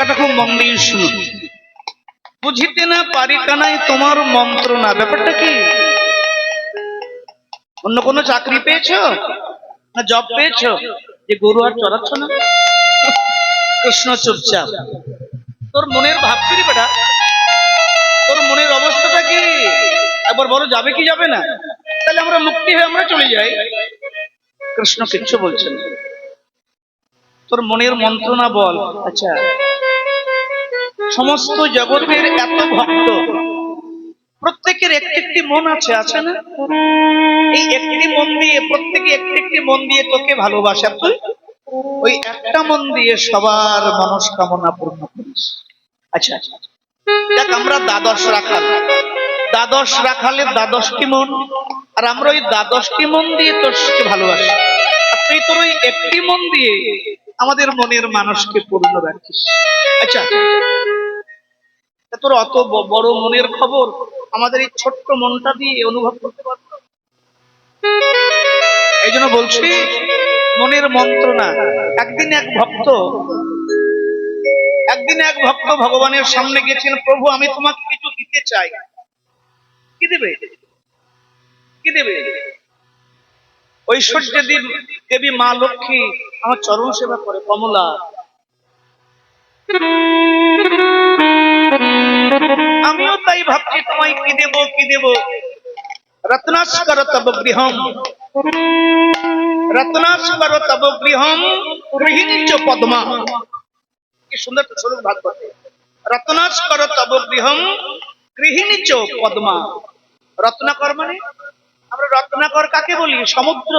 ব্যাখ্যাটা খুব মন দিয়ে শুনুন। বুঝিতে না পারি কানাই তোমার মন্ত্রণা। ব্যাপারটা কি? অন্য কোনো চাকরি পেয়েছো না জব পেয়েছো যে গরু আর চড়াচ্ছ না? কৃষ্ণ চুপচাপ। তোর মনের ভাব কি রে বেটা? তোর মনের অবস্থাটা কি? একবার বলো, যাবে কি যাবে না? তাহলে আমরা মুক্তি হয়ে আমরা চলে যাই। কৃষ্ণ কিচ্ছু বলছেন না। তোর মনের মন্ত্রণা বল। আচ্ছা, সমস্ত জগতের এত ভক্ত, প্রত্যেকের একটি একটি মন আছে, আছে না? এই একটি মন দিয়ে, প্রত্যেকে একটি একটি মন দিয়ে তোকে ভালোবাসা, তুই ওই একটা মন দিয়ে সবার মনস্কামনা পূর্ণ করিস। আচ্ছা, দেখ, আমরা দ্বাদশ রাখাল, দ্বাদশ রাখালের দ্বাদশটি মন, আর আমরা ওই দ্বাদশটি মন দিয়ে তোরকে ভালোবাসি। আর তুই তোর ওই একটি মন দিয়ে আমাদের মনের মানুষকে পূর্ণ রাখিস। আচ্ছা, তোর অত বড় মনের খবর আমাদের এই ছোট্ট মনটা দিয়ে অনুভব করতে পারত? এই জন্য বলছি মনের মন্ত্রণা। একদিন এক ভক্ত ভগবানের সামনে গেছেন, প্রভু আমি তোমাকে কিছু দিতে চাই। কি দেবে? কি দেবে? ঐশ্বর্য দেবী মা লক্ষ্মী আমার চরণ সেবা করে, কমলা। আমিও তাই ভাবছি, তোমায় কি দেব কি দেব। রত্নাস্কর তব গৃহম, রত্নাস্কর তব গৃহম গৃহিণী চ পদ্মা। কি সুন্দর স্বরূপ ভাগবত। রত্নাস্কর তব গৃহম গৃহিণী চ পদ্মা। রত্নাকর মানে, আমরা রত্নাকর কাকে বলি? সমুদ্র।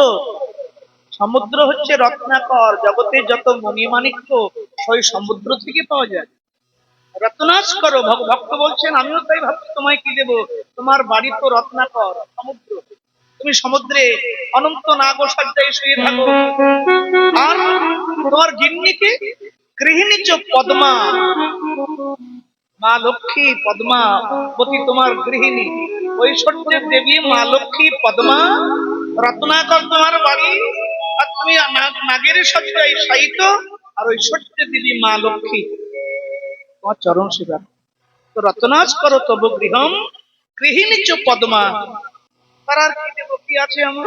সমুদ্র হচ্ছে রত্নাকর। জগতে যত মণিমাণিক্য ওই সমুদ্র থেকে পাওয়া যায়। রত্নাস্কর ভক্ত বলছেন, আমিও তাই ভাবছি তোমায় কি দেব। তোমার বাড়ি তো রত্নাকর, সমুদ্র। তুমি সমুদ্রে অনন্ত নাগসজ্জায় শুয়ে থাকো, আর তোমার গিন্নিকে গৃহিণী চ পদ্মা, মা লক্ষ্মী পদ্মা পতি তোমার গৃহিণী। ঐশ্বর্যের দেবী মা লক্ষ্মী পদ্মা, রত্নাকর তোমার বাড়ি, আর তুমি নাগের সজ্জায় শায়িত, আর ঐশ্বর্যের দেবী মা লক্ষ্মী তোমার চরণ সেবা। তো রত্নাস্কর তব গৃহম গৃহিণী চ পদ্মা। তার আর কি দেব, কি আছে আমার?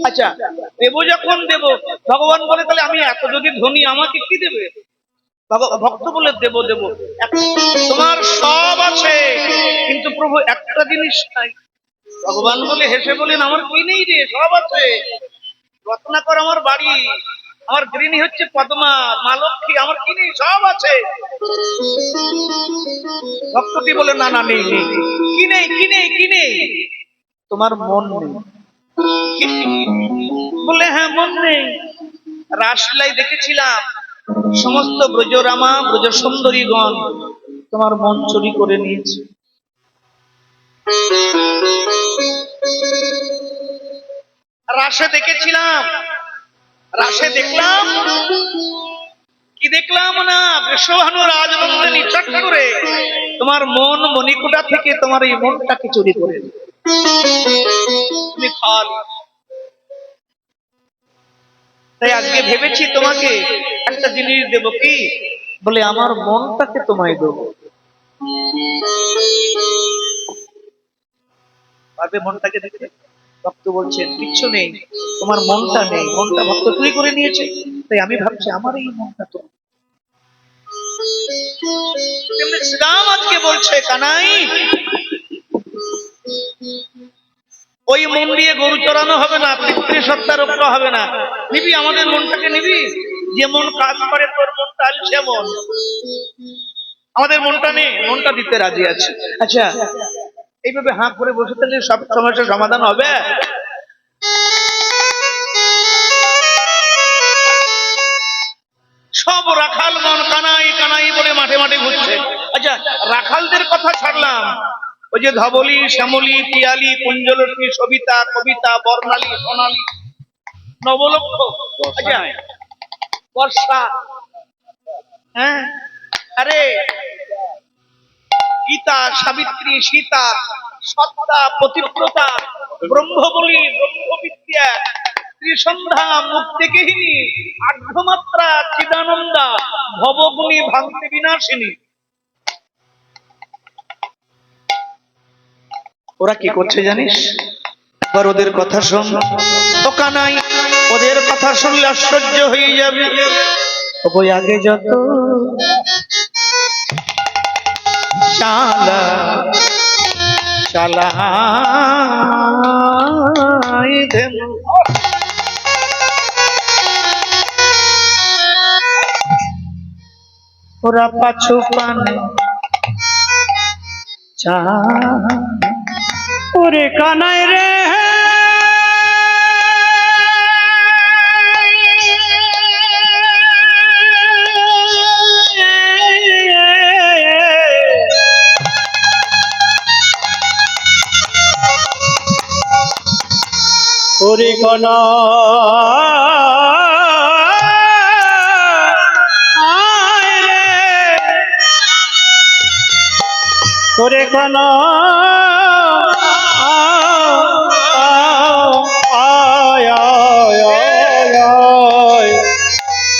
আচ্ছা, দেব যখন দেব, ভগবান বলে তাহলে আমি এত যদি ধনী, আমাকে কি দেবে? ভক্ত বলে দেব দেব, তোমার সব আছে কিন্তু প্রভু একটা জিনিস নাই। ভগবান বলে হেসে বলেন, আমার কি নেই রে, সব আছে। রত্নাকর আমার বাড়ি, আমার গৃহিণী হচ্ছে পদ্মা, মা লক্ষ্মী, আমার কি নেই, সব আছে। ভক্তটি বলে, না না, নেই নেই, কি নেই কি নেই কি নেই? তোমার মন নেই। বলে, হ্যাঁ মন নেই। রাসলীলাই দেখেছিলাম, সমস্ত ব্রজরামা ব্রজ সুন্দরীগণ তোমার মন চুরি করে নিয়েছে। রাসে দেখেছিলাম, রাসে দেখলাম, কি দেখলাম না, বৃষভানু রাজনন্দিনী চট করে তোমার মন মণিকুটা থেকে তোমার এই মনটাকে চুরি করে তুমি খালি। তাই আজকে ভেবেছি তোমাকে একটা জিনিস দেব। কি? বলে, আমার মনটাকে তোমায় দেব। পারবে মনটাকে দিতে? ভক্ত বলছেন, কিচ্ছু নেই, তোমার মনটা নেই, মনটা ভক্ত চুরি করে নিয়েছে। তাই আমি ভাবছি আমার এই মনটা তো। শ্রীরাম আজকে বলছে, কানাই ওই মন দিয়ে গরু চড়ানো হবে না, পিতৃ সত্তা রক্ষা হবে না। নিবি আমাদের মনটাকে, নিবি? যে মন কাজ করে, তোর মনটা আলছে মন, আমাদের মনটা নেই, মনটা দিতে রাজি আছে। আচ্ছা, এইভাবে হাঁ করে বসে থাকলে সব সমস্যার সমাধান হবে? সব রাখাল মন কানাই কানাই বলে মাঠে মাঠে ঘুরছে। আচ্ছা, রাখালদের কথা ছাড়লাম, ওই যে ধবলি, শ্যামলী, পিয়ালি, কুঞ্জলক্ষ্মী, সবিতা, কবিতা, বর্ণালী, সোনালী, নবলক্ষ, আচ্ছা বর্ষা, হ্যাঁ, আরে গীতা, সাবিত্রী, সীতা, সত্তা, পতিব্রতা, ব্রহ্মবলী, ব্রহ্মবিদ্যা, ত্রিসন্ধ্যা মুক্তিকেহিনী আর্ধমাত্রা চিদানন্দা ভবগুণী ভান্তি বিনাশিনী। ওরা কি করছে জানিস? এবার ওদের কথা শোন। ও কানাই, ওদের কথা শুনলে আশ্চর্য হয়ে যাবে। ওই আগে যত চালা চালাই দেন, ওরা পাছু পানে চা। ওরে কানাই রে, ওরে কানাই রে, ওরে কানাই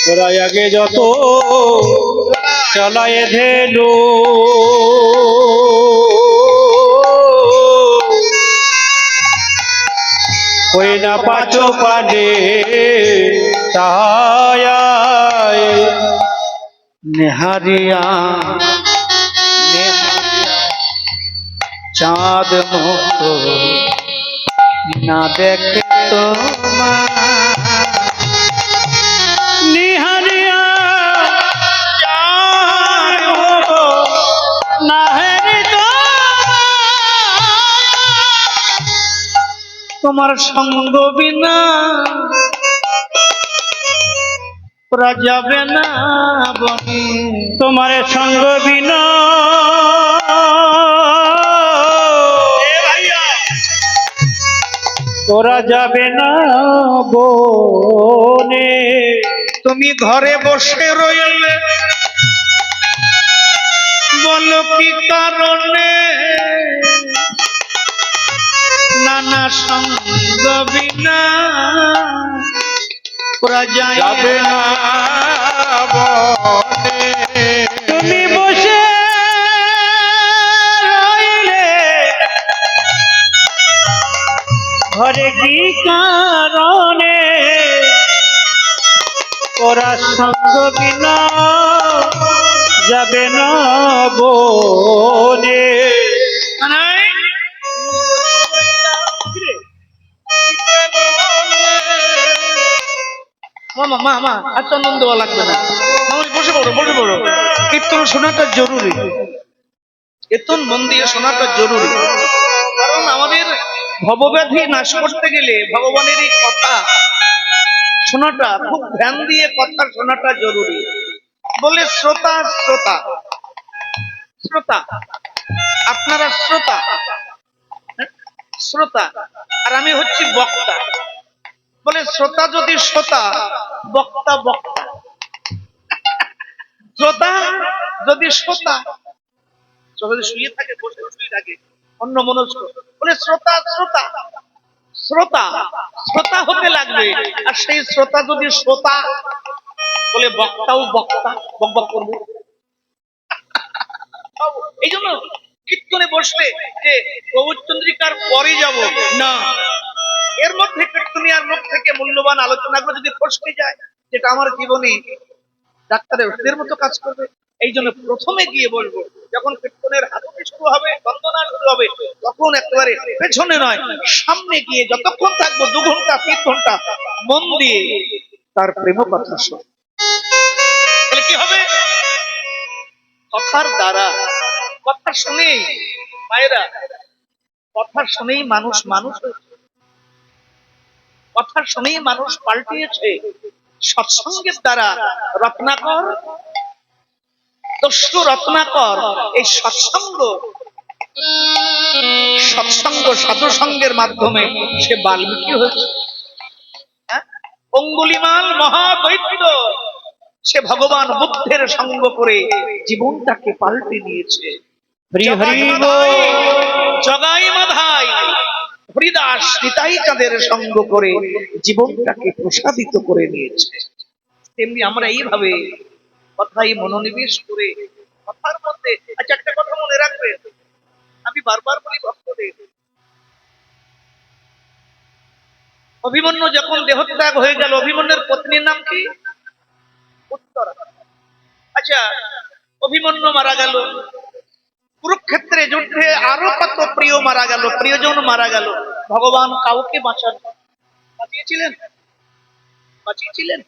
তোরা আগে যত চালায় ধেলো, ওই না পাচো পানে ছায়ায় নেহারিয়া চাঁদ মুখ না দেখে তোমার, নিহারিয়া চাঁদ মুখ না হেরে তোমার সঙ্গ বিনা ওরা যাবে না বনে, তোমার সঙ্গ বিনা ওরা যাবে না বনে। তুমি ঘরে বসে রইলে বলো কি কারণে, নানা সঙ্গ বিনা ওরা যাবে না বনে। তুমি বসে রইলে ঘরে কি কারণে, ওরা সঙ্গ বিনা যাবে না বনে। মামা মামা এত আনন্দ লাগবে না, বসে পড়ো বসে পড়ো। কীর্তন শোনাটা জরুরি, কীর্তন মন দিয়ে শোনাটা জরুরি, কারণ আমাদের ভবব্যাধি নাশ করতে গেলে ভগবানের এই কথা শোনাটা, খুব ধ্যান দিয়ে কথা শোনাটা জরুরি। বলে শ্রোতা শ্রোতা শ্রোতা, আপনারা শ্রোতা, শ্রোতা আর আমি হচ্ছি বক্তা। বলে শ্রোতা যদি শ্রোতা, বক্তা বক্তা। শ্রোতা যদি শ্রোতা, যদি শুয়ে থাকে বসে শুয়ে থাকে অন্য মনস্ক, বলে শ্রোতা শ্রোতা, শ্রোতা শ্রোতা হতে লাগবে। আর সেই শ্রোতা যদি শ্রোতা, বলে বক্তাও বক্তা, বকবক করবে। এই জন্য কীর্তনে বসলে যে প্রভুচন্দ্রিকার পরে যাব না, এর মধ্যে কীর্তনিয়ার মুখ থেকে মূল্যবান আলোচনাগুলো যদি ফসকে যায়, যেটা আমার জীবনে ডাক্তারের ওষুধের মতো কাজ করবে। এই জন্য প্রথমে গিয়ে বলবো, যখন কীর্তনের হাতটি শুরু হবে, বন্দনা শুরু হবে, তখন একেবারে পেছনে নয় সামনে গিয়ে যতক্ষণ থাকবো 2 ঘন্টা 3 ঘন্টা মন দিয়ে তার প্রেম কথা শোন। তাহলে কি হবে? কথার দ্বারা, কথা শুনেই মায়েরা, কথা শুনেই মানুষ মানুষ হয়েছে, কথা শুনেই মানুষ পাল্টিয়েছে। সৎসঙ্গের দ্বারা রত্নাকর, দস্যু রত্নাকর এই সৎসঙ্গ, সৎসঙ্গ সাধু সঙ্গের মাধ্যমে সে বাল্মীকি হয়েছে। অঙ্গুলিমাল মহাদৈত্য, সে ভগবান বুদ্ধের সঙ্গ করে জীবনটাকে পাল্টে নিয়েছে। জগাই মাধাই হরিদাস নিতাই চাঁদের সঙ্গ করে জীবনটাকে প্রসাদিত করে নিয়েছে। তেমনি আমরা এইভাবে কথাই মনোনিবেশ করে কথার মধ্যে, আচ্ছা একটা কথা মনে রাখবেন, আমি বারবার বলি ভক্তদের, অভিমন্যু যখন দেহত্যাগ হয়ে গেল, অভিমন্যুর পত্নীর নাম কি? উত্তরা। আচ্ছা, অভিমন্যু মারা গেল, কুরুক্ষেত্রে যুদ্ধে আরো কত প্রিয় মারা গেল, প্রিয়জন মারা গেল, ভগবান কাউকে বাঁচিয়েছিলেন? বাঁচিয়েছিলেন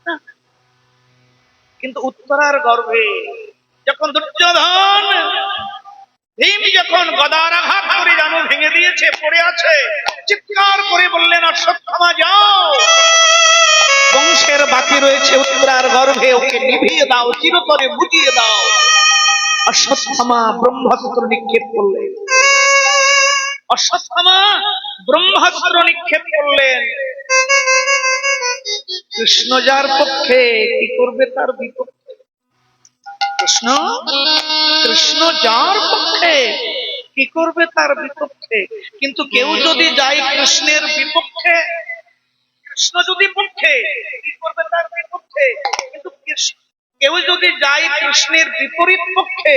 না। কিন্তু উত্তরার গর্ভে যখন দুর্যোধন ভীম যখন গদার আঘাত করে জানু ভেঙে দিয়েছে, পড়ে আছে, চিৎকার করে বললেন অশ্বত্থামা যাও, বংশের বাকি রয়েছে উত্তরার গর্ভে, ওকে নিভিয়ে দাও, চিরতরে বুঝিয়ে দাও। অশ্বত্থামা ব্রহ্মাস্ত্র নিক্ষেপ করলেন, অশ্বত্থামা ব্রহ্মাস্ত্র নিক্ষেপ করলেন। কৃষ্ণ যার পক্ষে কি করবে তার বিপক্ষে? কৃষ্ণ কৃষ্ণ যার পক্ষে কি করবে তার বিপক্ষে? কিন্তু কেউ যদি যায় কৃষ্ণের বিপক্ষে, কৃষ্ণ যদি পক্ষে কি করবে তার বিপক্ষে? কিন্তু কেউ যদি যায় কৃষ্ণের বিপরীত পক্ষে,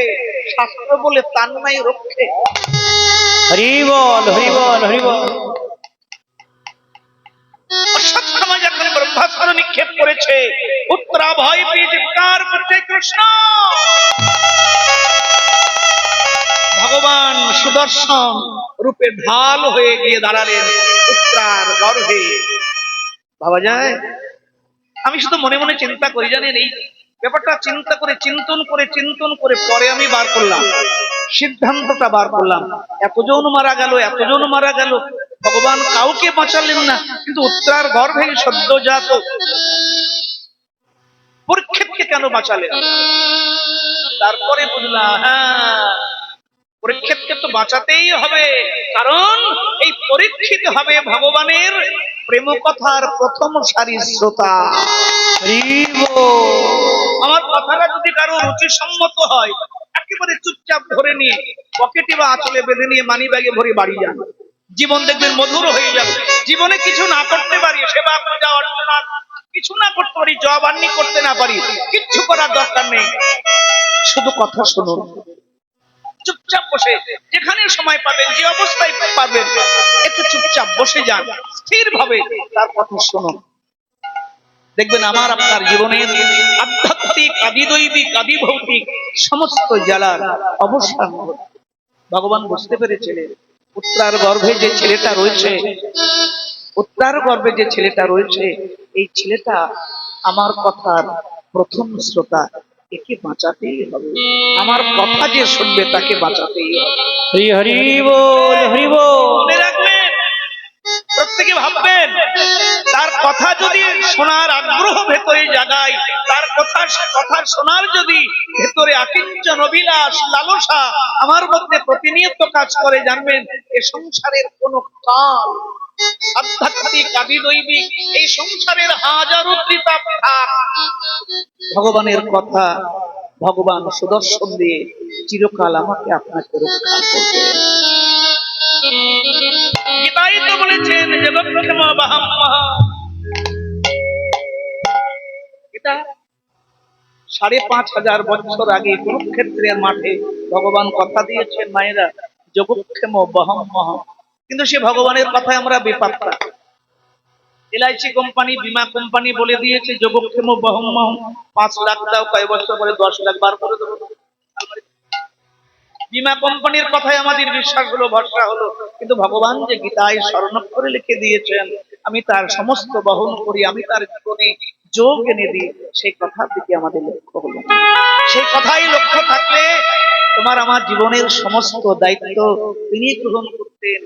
শাস্ত্র বলে তার নাই রক্ষে। হরি বল, হরি বল, হরি বল। অশ্বত্থামা যখন ব্রহ্মাস্ত্র নিক্ষেপ করেছে, উত্তরা ভয় পেয়ে চিৎকার করছে কৃষ্ণ। ভগবান সুদর্শন রূপে ঢাল হয়ে গিয়ে দাঁড়ালেন উত্তরার গর্ভে। ভাবা যায়? আমি শুধু মনে মনে চিন্তা করি, জানেন, এই ব্যাপারটা চিন্তা করে চিন্তন করে পরে আমি বার করলাম, সিদ্ধান্তটা বার করলাম। এতজন মারা গেল, এতজন মারা গেল, ভগবান কাউকে বাঁচালেন না, কিন্তু উত্তরার গর্ভে সদ্যজাত পরীক্ষিতকে কেন বাঁচালেন? তারপরে বুঝলাম, হ্যাঁ, পরীক্ষিতকে তো বাঁচাতেই হবে, কারণ এই পরীক্ষিত হবে ভগবানের প্রেম কথার প্রথম সারির শ্রোতা। আমার কথাটা যদি কারো রুচিসম্মত হয়, একেবারে চুপচাপ ধরে নিয়ে পকেটে বা আঁচলে বেঁধে নিয়ে মানি ব্যাগে ভরে বাড়ি যান, জীবন দেখবেন মধুর হয়ে যাবে। জীবনে কিছু না করতে পারি, সেবা পূজা অর্চনা কিছু না করতে পারি, জব আর্নি করতে না পারি, কিচ্ছু করার দরকার নেই, শুধু কথা শুনুন, চুপচাপ বসে যেখানে সময় পাবেন, যে অবস্থায় পাবেন, একটু চুপচাপ বসে যান, স্থির ভাবে তার কথা শুনুন। দেখবেন আমার আপনার জীবনের আধ্যাত্মিক, আদিদৈবিক, আদিভৌতিক সমস্ত জ্বালার অবসান হবে। ভগবান বুঝতে পেরেছিলেন উত্তরার গর্ভে যে ছেলেটা রয়েছে, উত্তরার গর্ভে যে ছেলেটা রয়েছে, এই ছেলেটা আমার কথার প্রথম শ্রোতা, একে বাঁচাতেই হবে। আমার কথা যে শুনবে তাকে বাঁচাতেই হবে। হরি হরি বল, হরি বল। মনে রাখবেন, প্রত্যেকে ভাববেন, তার কথা যদি শোনার আগ্রহ ভেতরে জাগায়, তার কথা শোনার যদি ভেতরে আকিঞ্চন অভিলাষ লালসা আমার মধ্যে প্রতিনিয়ত কাজ করে, জানবেন এ সংসারের কোন কাল, আধ্যাত্মিক আদিদৈবিক এই সংসারের হাজারো ত্রিতাপ থাক, ভগবানের কথা ভগবান সুদর্শন দিয়ে চিরকাল আমাকে আপনাকে রক্ষা করবে। গীতাই তো বলেছেন জগৎক্ষেম বাহাম্মহ। এটা ৫,৫০০ বছর আগে কুরুক্ষেত্রের মাঠে ভগবান কথা দিয়েছেন, মায়েরা, জগৎক্ষেম বাহাম্মহ। কিন্তু সে ভগবানের কথায় আমরা বেপাত্তা। এলআইসি কোম্পানি, বীমা কোম্পানি বলে দিয়েছে জগৎক্ষেম বাহাম্মহ, ৫ লাখ দাও, কয় বছর পরে ১০ লাখ বার করে দেবো। বীমা কোম্পানির কথায় আমাদের বিশ্বাস হলো, ভরসা হলো, কিন্তু ভগবান যে গীতায় স্বর্ণাক্ষরে লিখে দিয়েছেন আমি তার সমস্ত বহন করি, আমি তার জীবনে যোগ এনে দিই, সেই কথার দিকে আমাদের লক্ষ্য হলো। সেই কথাই লক্ষ্য থাকলে তোমার আমার জীবনের সমস্ত দায়িত্ব তিনি গ্রহণ করতেন।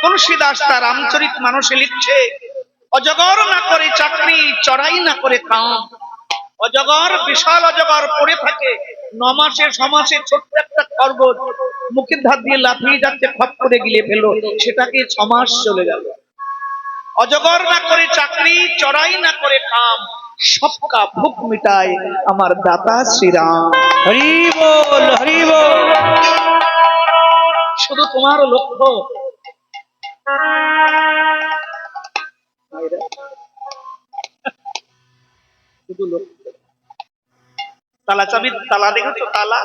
তুলসীদাস তার রামচরিত মানসে লিখছে, অজগর না করে চাকরি, চড়াই না করে কাম। অজগর, বিশাল অজগর পড়ে থাকে, ৯ মাসে ৬ মাসে ছোট্ট একটা খরগোশ মুখের ধার দিয়ে লাফিয়ে যাচ্ছে, খপ করে গিলে ফেললো, সেটাকে ৬ মাস চলে গেল। অজগর না করে চাকরি, চড়াই না করে কাম, সবকা ভুক মিটায় আমার দাতা শ্রীরাম। হরি বল, হরি বল। শুধু তোমার লক্ষ্য। শুধু লক্ষ্য। তালা চাবি, তালা দেখেছো? তালা,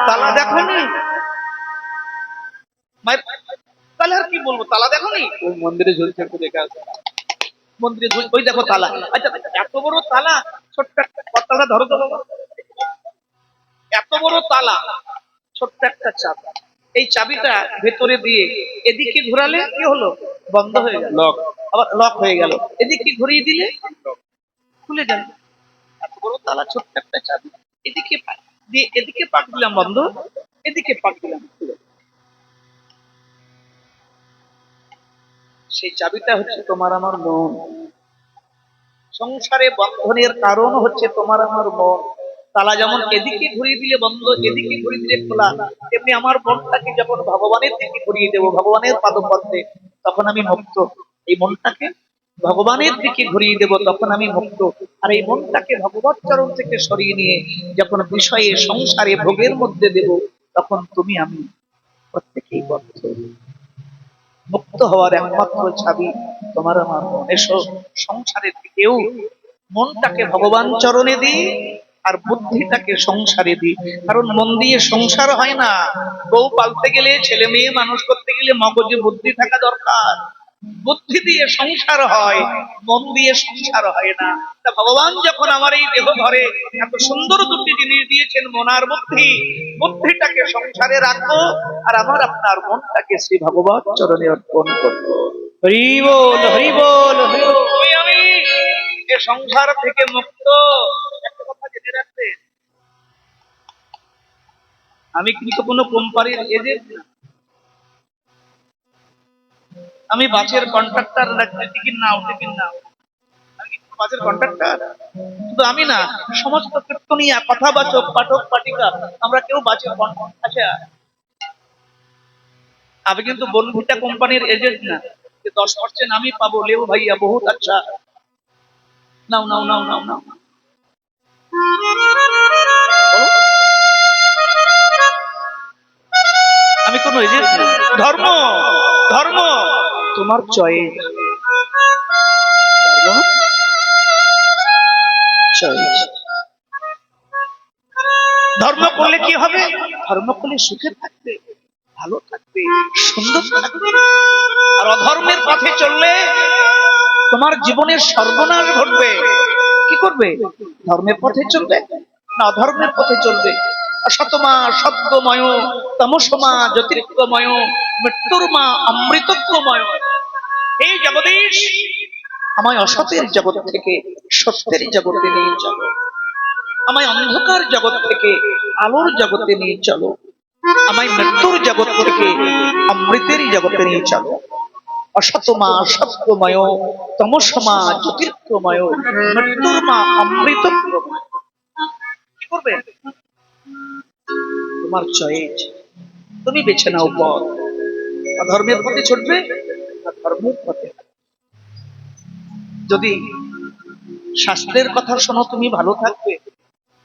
তালা দেখো নি? তাহলে আর কি বলবো, তালা দেখো নি? ওই মন্দিরে ঝুলছে, একটু দেখে আসো। মন্দিরে ওই দেখো তালা। আচ্ছা, এত বড় তালা, ছোট্ট একটা তালা ধরো তো বাবা। এত বড় তালা, ছোট্ট একটা চাবি। এই চাবিটা ভেতরে দিয়ে এদিকে ঘোরালে কি হলো? বন্ধ হয়ে গেল। লক। আবার লক হয়ে গেল। এদিকে ঘুরিয়ে দিলে খুলে গেল। এত বড় তালা, ছোট্ট একটা চাবি। এদিকে দিয়ে এদিকে পাক দিলাম বন্ধ, এদিকে পাক দিলাম খুলে। সেই চাবিটা হচ্ছে তোমার আমার মন। সংসারে বন্ধনের কারণ হচ্ছে তোমার আমার মন। তালা যেমন এদিকে ঘুরিয়ে দিলে বন্ধ, এদিকে ঘুরিয়ে দিলে খোলা, তেমনি আমার মনটাকে যখন ভগবানের দিকে ঘুরিয়ে দেবো, ভগবানের পাদপদ্মে, তখন আমি মুক্ত। এই মনটাকে ভগবানের দিকে ঘুরিয়ে দেব, তখন আমি মুক্ত। আর এই মনটাকে ভগবত চরণ থেকে সরিয়ে নিয়ে যখন বিষয়ে সংসারে ভোগের মধ্যে দেব, তখন তুমি আমি প্রত্যেকেই বদ্ধ। মুক্ত হওয়ার একমাত্র চাবি তোমার আমার মন। এসো সংসারের দিকেও মনটাকে ভগবান চরণে দিই, আর বুদ্ধিটাকে সংসারে দিই। কারণ মন দিয়ে সংসার হয় না। বউ পালতে গেলে, ছেলে মেয়ে মানুষ করতে গেলে মগজে বুদ্ধি থাকা দরকার। বুদ্ধি দিয়ে সংসার হয়, মন দিয়ে সংসার হয় না। তা ভগবান যখন আমার এই দেহ ঘরে এত সুন্দর দুটি জিনিস দিয়েছেন, মন আর বুদ্ধি, বুদ্ধিটাকে সংসারে রাখবো, আর আমার আপনার মনটাকে শ্রী ভগবত চরণে অর্পণ করবো। হরি বল, হরি বল, হরি বল। তুমি আমি এ সংসার থেকে মুক্ত। একটা কথা জেনে রাখতে, আমি কিন্তু কোনো কোম্পানির এজেন্ট না। আমি বাসের কন্ট্রাক্টর, টিকিট নাও, টিকিট নাও। আমি কিন্তু বাসের কন্ট্রাক্টর। শুধু আমি না, সমস্ত কীর্তনিয়া, কথাবাচক, পাঠক পাঠিকা, আমরা কেউ বাসের কন্ট্রাক্ট। আচ্ছা, আমি কিন্তু বনভিটা কোম্পানির এজেন্ট না যে 10% আমি পাবো। লেও ভাইয়া বহুত আচ্ছা, নাও নাও নাও নাও নাও। বলো। আমি কোন এজেন্ট না। ধর্ম, ধর্ম তোমার চয়েস। ধর্ম চয়েস। ধর্ম করলে কি হবে? ধর্ম করলে সুখে থাকবে, ভালো থাকবে, সুন্দর থাকবে। আর অধর্মের পথে চললে তোমার জীবনের সর্বনাশ ঘটবে। কি করবে? ধর্মের পথে চলবে না অধর্মের পথে চলবে? অসতমা সত্যময়, তমসমা জ্যোতির্গময়, মৃত্যুর মা অমৃতত্বময়। এই জগদীশ, আমায় অসতের জগৎ থেকে সত্যের জগতে নিয়ে চলো। আমায় অন্ধকার জগৎ থেকে আলোর জগতে নিয়ে চলো। আমায় মৃত্যুর জগৎ থেকে অমৃতের জগতে নিয়ে চলো। অসতমা সত্যময়, তমসমা জ্যোতির্গময়, মৃত্যুর মা অমৃতত্বময়। কি করবে? তোমার চয়েস, তুমি বেছে নাও পথ। ধর্মের পথে ছুটবে না ধর্মের পথে। যদি শাস্ত্রের কথা শোনো, তুমি ভালো থাকবে,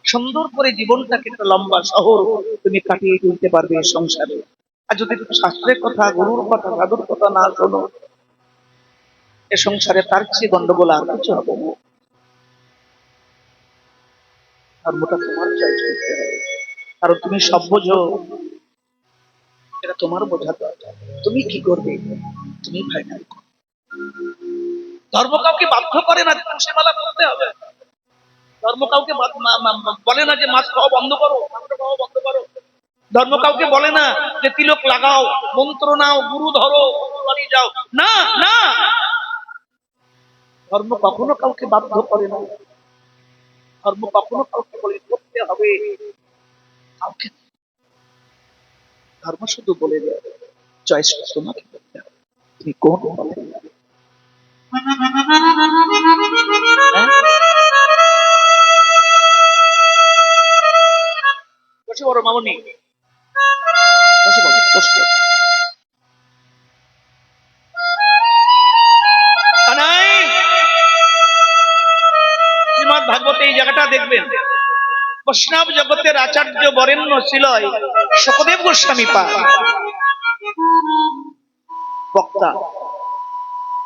সুন্দর করে জীবনটাকে একটা লম্বা শহর তুমি কাটিয়ে তুলতে পারবে সংসারে। আর যদি শাস্ত্রের কথা, গুরুর কথা, সাধুর কথা না শোনো, এ সংসারে তার চেয়ে গন্ডগোল আর কিছু হবে না। ধর্মটা তোমার চয়েস করতে হবে। কারণ তুমি সব বোঝো, এটা তোমার বোঝা দরকার। তুমি কি করবে, তুমি ফাইনাল করো। ধর্ম কাউকে বাধ্য করে না যে তুলসী মালা করতে হবে। ধর্ম কাউকে বলে না যে মাছ খাওয়া বন্ধ করো, মাংস খাওয়া বন্ধ করো। ধর্ম কাউকে বলে না যে তিলক লাগাও, মন্ত্র নাও, গুরু ধরো, বাড়ি যাও। না না, ধর্ম কখনো কাউকে বাধ্য করে না। ধর্ম কখনো কাউকে বলে করতে হবে, কাউকে। ধর্ম শুধু বলে দেয় চয়েস তোমাকে করতে হবে, তুমি কোন পথে যাবে। বসে বড় মামনি, বসে বড়, বসে বড়। শ্রীমদ ভাগবতে এই জায়গাটা দেখবেন, বৈষ্ণব জগতের আচার্য বরেণ্য শিলয় সুখদেব গোস্বামী পাদ বক্তা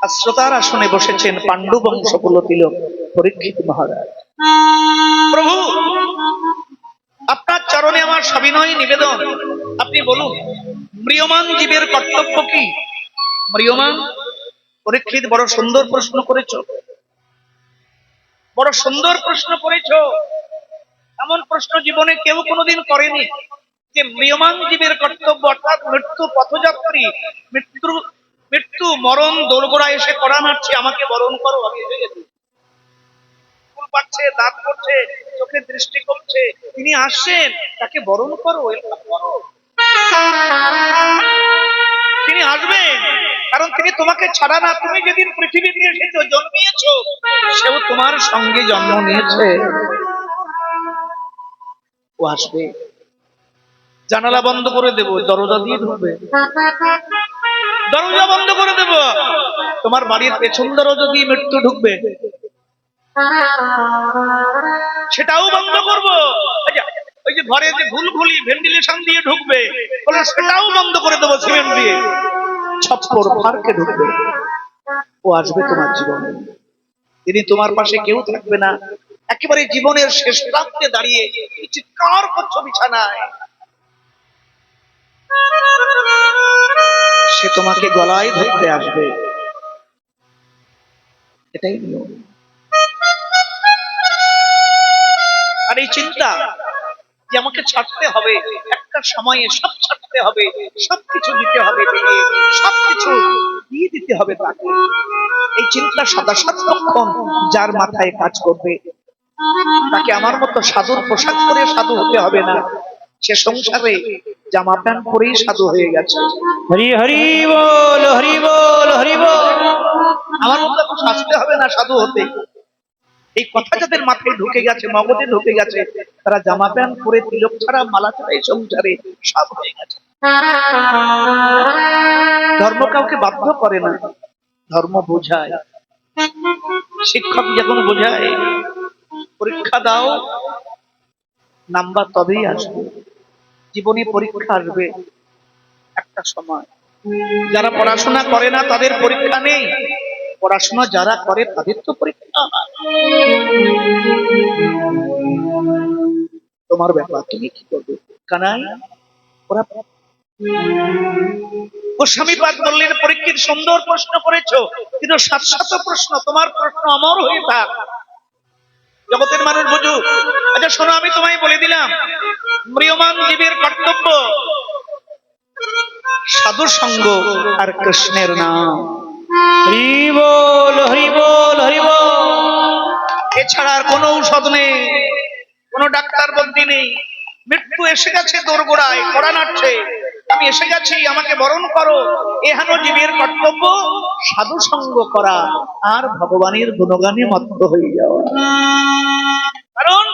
আর শ্রোতার আসনে বসেছেন পাণ্ডু বংশকুল তিলক পরীক্ষিত মহারাজ। প্রভু, আপনার চরণে আমার সবিনয় নিবেদন, আপনি বলুন ম্রিয়মান জীবের কর্তব্য কি? ম্রিয়মান পরীক্ষিত, বড় সুন্দর প্রশ্ন করেছ, বড় সুন্দর প্রশ্ন করেছ। এমন প্রশ্ন জীবনে কেউ কোনোদিন করেনি যে ম্রিয়মান জীবের কর্তব্য অর্থাৎ মৃত্যু পথযাত্রী, মৃত্যু মরণ দোরগোড়া এসে করা নাড়ছে, আমাকে বরণ করো, আমি এসে গেছি। ফুল পাচ্ছে, দাঁত পড়ছে, চোখে দৃষ্টি কমছে, তিনি আসছেন, তাকে বরণ করো, ওয়েলকাম করো। তিনি আসবেন, কারণ তিনি তোমাকে ছাড়া না, তুমি যেদিন পৃথিবীতে এসেছো, জন্মিয়েছো, সেও তোমার সঙ্গে জন্ম নিয়েছে, ও আসবে। জানালা বন্ধ করে দেব, দরজা দিয়ে ঢুকবে, দরজা বন্ধ করে দেব, তোমার বাড়ির পেছন দরজা দিয়ে মৃত্যু ঢুকবে, সেটাও বন্ধ করবো। ওই যে ঘরে যে ঘুলঘুলি ভেন্টিলেশন দিয়ে ঢুকবে, বলে সেটাও বন্ধ করে দেবো সিমেন্ট দিয়ে, ছপ্পর ফারকে ঢুকবে। ও আসবে তোমার জীবনে, তিনি তোমার পাশে কেউ থাকবে না, একেবারে জীবনের শেষ প্রান্তে দাঁড়িয়ে চিৎকার করছো বিছানায়, সে তোমাকে গলায় ধরতে আসবে, এটাই নিয়ম। আর এই চিন্তা যে আমাকে ছাড়তে হবে, একটা সময়ে সব ছাড়তে হবে, সবকিছু দিতে হবে, সবকিছু দিয়ে দিতে হবে তাকে, এই চিন্তা সদা সর্বক্ষণ যার মাথায় কাজ করবে, তাকে আমার মতো সাধুর পোশাক পরে সাধু হতে হবে না, সে সংসারে জামা প্যান্ট পরেই সাধু হয়ে গেছে। হরি হরি বল, হরি বল, হরি বল। আমার মতো এখন সাজতে হবে না সাধু হতে, এই কথা যাদের মাথায় ঢুকে গেছে, মগজে ঢুকে গেছে, তারা জামা প্যান্ট পরে তিলক ছাড়া মালা ছাড়া এই সংসারে সব হয়ে গেছে। ধর্ম কাউকে বাধ্য করে না, ধর্ম বোঝায়। শিক্ষক যখন বোঝায় পরীক্ষা দাও, নাম্বার তবেই আসবে, জীবনে পরীক্ষা আসবে একটা সময়। যারা পড়াশোনা করে না তাদের পরীক্ষা নেই, পড়াশোনা যারা করে তাদের তো পরীক্ষা হয়। তোমার ব্যাপার, তুমি কি করবে? কানাই ওরা গোস্বামী পাদ বললেন, পরীক্ষিত সুন্দর প্রশ্ন করেছো, কিন্তু সাত প্রশ্ন, তোমার প্রশ্ন অমর হয়ে থাক, জগতের মানুষ বুঝুক। আচ্ছা শোনো, আমি তোমায় বলে দিলাম, ম্রিয়মান জীবের কর্তব্য সাধু সঙ্গ আর কৃষ্ণের নাম। হরি বল, হরি বল, হরি বল। এছাড়া আর কোনো ঔষধ নেই, কোনো ডাক্তার বন্দি নেই। মৃত্যু এসে গেছে দোরগোড়ায়, কড়া নাড়ছে, আমি এসে গেছি, আমাকে বরণ করো। এহেন জীবের কর্তব্য সাধু সঙ্গ করা আর ভগবানের গুণগানে মত্ত হয়ে যাওয়া। কারণ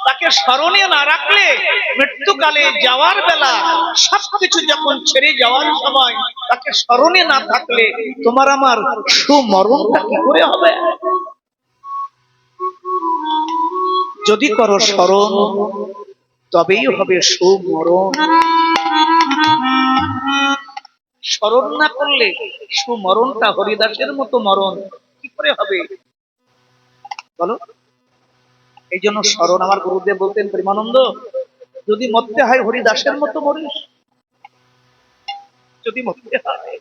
তাকে স্মরণে না রাখলে মৃত্যুকালে যাওয়ার বেলা সবকিছু যখন ছেড়ে যাওয়ার সময় তাকে স্মরণে না থাকলে তোমার আমার সুমরণটা কি করে হবে? যদি করো স্মরণ তবেই হবে সুমরণ, স্মরণ না করলে সুমরণটা হরিদাসের মতো মরণ কি করে হবে বলো? এই জন্য স্মরণ, আমার গুরুদেব বলতেন প্রেমানন্দ, যদি মরতে হয় হরিদাসের মতো মরিস, যদি মরতে হয়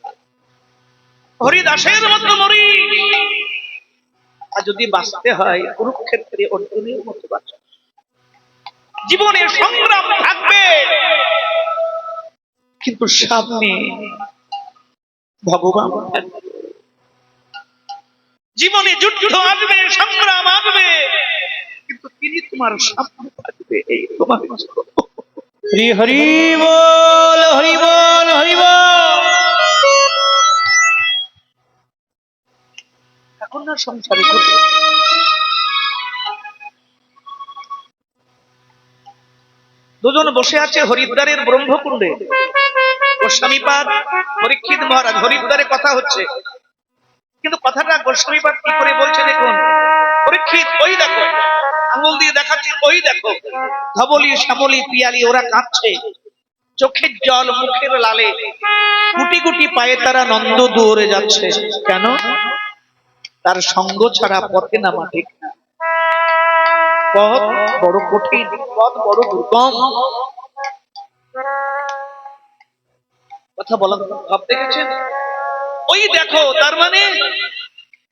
হরিদাসের মতো মরিস, আর যদি বাঁচতে হয় কুরুক্ষেত্রে অর্জুনের মতো বাঁচ। জীবনে সংগ্রাম থাকবে, কিন্তু সামনে ভগবান থাকবে। জীবনে যুদ্ধ আসবে, সংগ্রাম আসবে, কিন্তু তিনি তোমার সামনে থাকবে। এই তোমার হরি হরি বল, হরি বল, হরি বল। এখন না সংসারে দুজন বসে আছে হরিদ্বারের ব্রহ্মকুণ্ডে, গোস্বামীপাদ পরীক্ষিত মহারাজ, হরিদ্বারে কথা হচ্ছে, কিন্তু কথাটা গোস্বামীপাদ কি করে বলছে দেখুন। পরীক্ষিত ওই দেখো, আঙুল দিয়ে দেখাচ্ছে, ওই দেখো ধবলি শ্যামলি পিয়ালি ওরা কাঁদছে, চোখের জল মুখের লালে গুটি গুটি পায়ে তারা নন্দ দুয়ারে যাচ্ছে। কেন? তার সঙ্গ ছাড়া পথে নামা ঠিক না। পথ বড় কঠিন, পথ বড় দুর্গম। কথা বলা ভাব দেখেছেন? ওই দেখো, তার মানে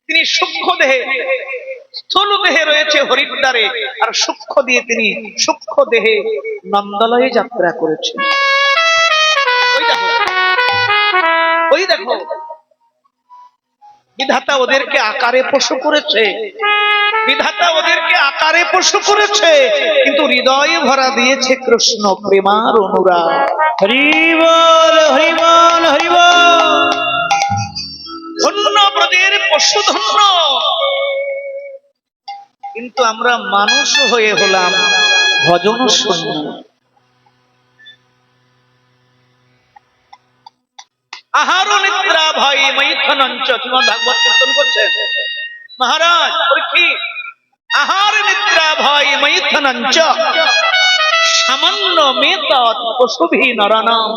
তিনি সূক্ষ্ম দেহে, স্থূল দেহে রয়েছে হরিদ্বারে, আর সূক্ষ্ম দিয়ে তিনি সূক্ষ্ম দেহে নন্দালয়ে যাত্রা করেছেন। ওই দেখো, ওই দেখো, বিধাতা ওদেরকে আকারে পশু করেছে, বিধাতা ওদেরকে আকারে পশু করেছে, কিন্তু হৃদয়ে ভরা দিয়েছে কৃষ্ণ প্রেমার অনুরাগ। হরি বল হরি বল হরি বল। ধন্য ব্রজের পশু ধন্য, কিন্তু আমরা মানুষ হয়ে হলাম ভজন শূন্য। আহার নিদ্রা ভয় মৈথনঞ্চ। শ্রীমদ্ ভাগবত কীর্তন করছেন মহারাজ পরীক্ষিত, আহার নিদ্রা ভয় মৈথনঞ্চ সামান্য মেতৎ পশুভি নরানাম।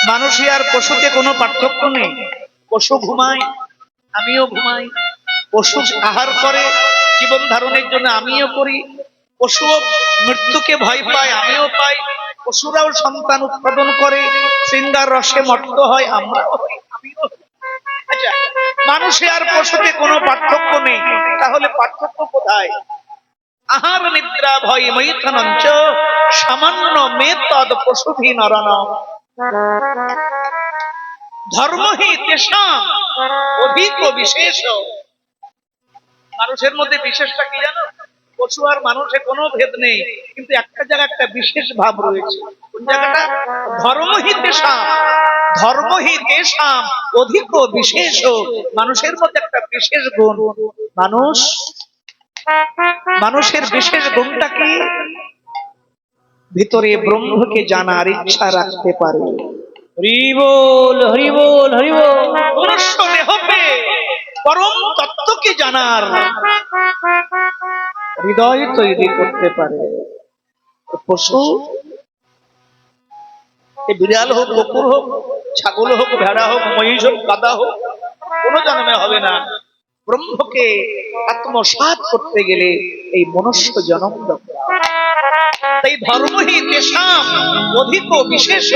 মানুষে আর পশুতে কোনো পার্থক্য নেই। পশু ঘুমায়, আমিও ঘুমাই। পশু আহার করে জীবন ধারণের জন্য, আমিও করি। পশু মৃত্যুকে ভয় পায়, আমিও পাই। পশুরাও সন্তান উৎপাদন করে, শৃঙ্গার রসে মত্ত হয়, আমরাও হই, আমিও হই। আচ্ছা, মানুষে আর পশুতে কোনো পার্থক্য নেই, তাহলে পার্থক্য কোথায়? আহার নিদ্রা ভয় মৈথনঞ্চ সামান্য মেতদ পশুভি নরানাম। ধর্মহি তেষাং অধিক বিশেষ। মানুষের মধ্যে বিশেষটা কি জানো? পশু আর মানুষে কোনো ভেদ নেই, কিন্তু একটা জায়গায় একটা বিশেষ ভাব রয়েছে। কোন জায়গাটা? ধর্মহি তেষাং, ধর্মহি তেষাং অধিক বিশেষ। মানুষের মধ্যে একটা বিশেষ গুণ। মানুষের বিশেষ গুণটা কি? ভিতরে ব্রহ্মকে জানার ইচ্ছা রাখতে পারে। হরি বল হরি বল হরি বল। মনুষ্য দেহকে পরম তত্ত্বকে জানার হৃদয় তৈরি করতে পারে। পশু, বিড়াল হোক, কুকুর হোক, ছাগল হোক, ভেড়া হোক, মহিষ হোক, গাধা হোক, কোনো জন্মে হবে না। ব্রহ্মকে আত্মসাৎ করতে গেলে এই মনুষ্য জন্ম দরকার। তাই ধর্মহি তেষাং অধিক বিশেষ।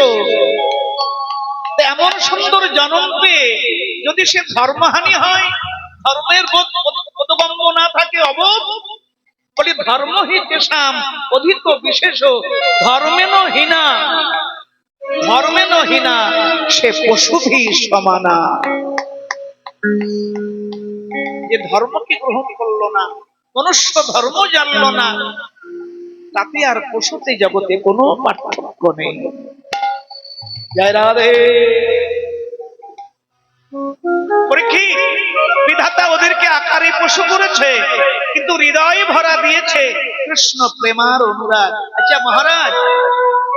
এমন সুন্দর জন্ম পেয়ে যদি সে ধর্মহানি হয়, ধর্মের বোধগম্য না থাকে, অবোধ, বলি ধর্মহি তেষাং অধিক বিশেষ। ধর্মেন হীনা, ধর্মেন হীনা সে পশুভি সমানা। যে ধর্মকে গ্রহণ করলো না, মনুষ্য ধর্ম জানলো না, তাতে আর পশুতে জগতে কোনো পার্থক্য নেই। জয় রাধে। পরীক্ষিত, বিধাতা ওদেরকে আকারে পশু করেছে, কিন্তু হৃদয়ে ভরা দিয়েছে কৃষ্ণ প্রেমার অনুরাগ। আচ্ছা মহারাজ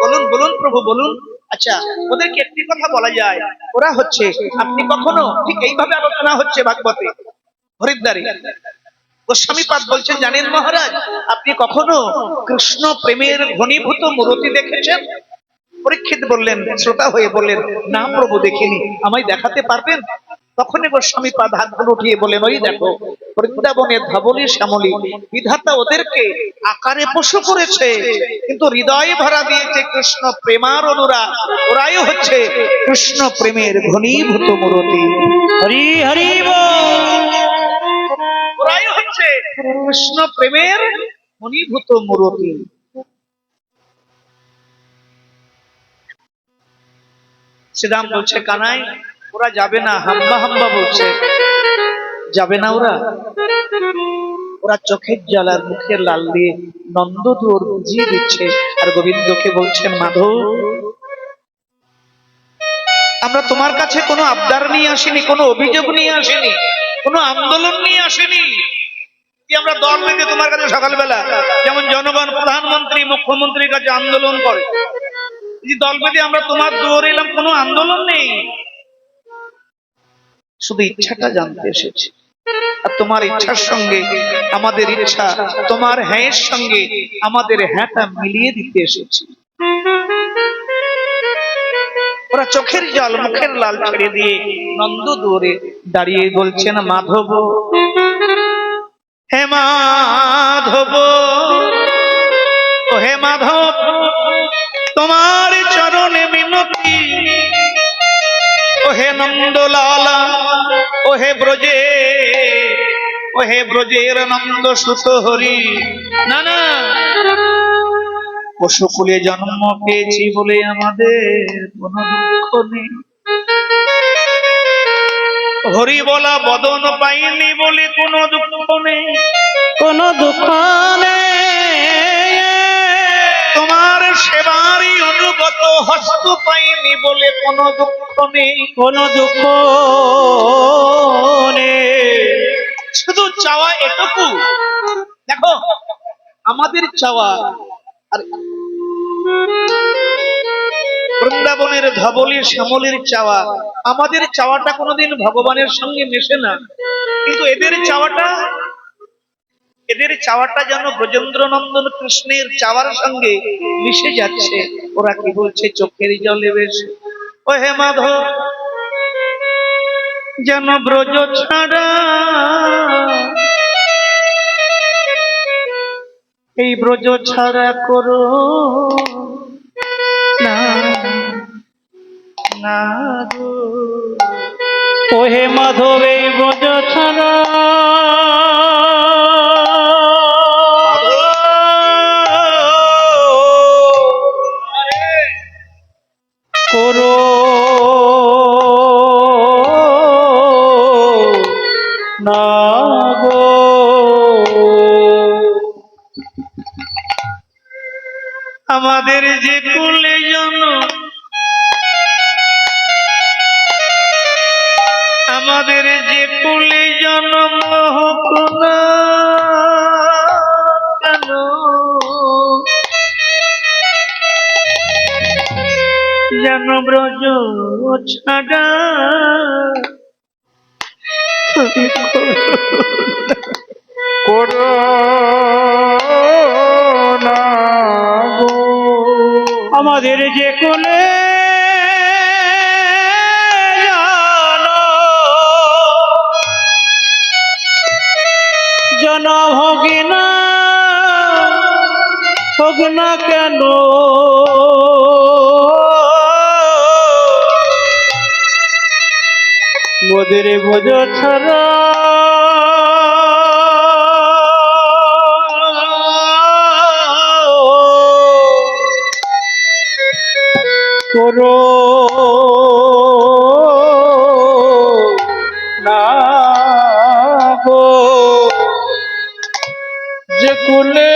বলুন, বলুন প্রভু বলুন। আচ্ছা, ওদেরকে একটি কথা বলা যায়, ওরা হচ্ছে, আপনি কখনো, ঠিক এইভাবে আলোচনা হচ্ছে ভাগবতে হরিদ্বারে, গোস্বামীপাদ বলছেন, জানেন মহারাজ, আপনি কখনো কৃষ্ণ প্রেমের ঘনীভূত মূর্তি দেখেছেন? পরীক্ষিত বললেন, শ্রোতা হয়ে বললেন, না প্রভু দেখিনি, আমায় দেখাতে পারবেন? তখনই গোস্বামীপাদ হাতগুলো উঠিয়ে বলেন, ওই দেখো বৃন্দাবনের ধবলী শ্যামলী, বিধাতা ওদেরকে আকারে পশু করেছে, কিন্তু হৃদয়ে ভরা দিয়েছে কৃষ্ণ প্রেমার অনুরাগ। ওরাই হচ্ছে কৃষ্ণ প্রেমের ঘনীভূত মূর্তি। হরি হরি বল। ওরাই হচ্ছে কৃষ্ণ প্রেমের ঘনীভূত মূর্তি। শ্রীরাম বলছে, কানাই ওরা যাবে না, হাম্বা হাম্বা বলছে, যাবে না ওরা। ওরা চোখের জল আর মুখের লাল দিয়ে নন্দ দুয়ার বুঝিয়ে দিচ্ছে, আর গোবিন্দকে বলছেন, মাধব আমরা তোমার কাছে কোনো আবদার নিয়ে আসিনি, কোনো অভিযোগ নিয়ে আসিনি, কোনো আন্দোলন নিয়ে আসিনি যে আমরা দল বেঁধে তোমার কাছে সকালবেলা, যেমন জনগণ প্রধানমন্ত্রী মুখ্যমন্ত্রীর কাছে আন্দোলন করে, যে দল বেঁধে আমরা তোমার দুয়ারে এলাম, কোনো আন্দোলন নেই। শুধু ইচ্ছাটা জানতে এসেছি, আর তোমার ইচ্ছার সঙ্গে আমাদের ইচ্ছা, তোমার হ্যাঁর সঙ্গে আমাদের হ্যাঁটা মিলিয়ে দিতে এসেছি। চোখের জল মুখের লাল ছেড়ে দিয়ে নন্দ দূরে দাঁড়িয়ে বলছেন, মাধব, হে মাধব, ও হে মাধব, তোমার চরণে মিনতি, ও হে নন্দলালা, ও হে ব্রজে, ও হে ব্রজের নন্দ সুত হরি। না না, পশুকুলে জন্ম পেয়েছি বলে আমাদের কোনো দুঃখ নেই, হরি বলা বদন পাইনি বলে কোনো দুঃখ নেই, কোনো দুঃখ নেই, তোমার সেবারই অনুগত হস্ত পাইনি বলে কোনো দুঃখ নেই, কোনো দুঃখ নেই। শুধু চাওয়া এটুকু। দেখো আমাদের চাওয়া আর বৃন্দাবনের ধবলী শ্যামলের চাওয়া, আমাদের চাওয়াটা কোনোদিন ভগবানের সঙ্গে মেশে না, কিন্তু এদের চাওয়াটা যেন ব্রজেন্দ্র নন্দন কৃষ্ণের চাওয়ার সঙ্গে মিশে যাচ্ছে। ওরা কি বলছে চোখের জলে বেশি, ও হে মাধব, যেন ব্রজ ছাড়া এই ব্রজ ছাড়া করো না, না গো। ও হে মাধব, এই ব্রজ ছাড়া করো না গো। আমাদের যে কুলে আমাদের যে কুলে জন্ম হোক না কেন, যেন ব্রজ ছাড়া তুমি করো না গো। আমাদের যে কোলে জন হোক না কেন, মোদের বোঝ ছাড়া করো না গো। যে কুলে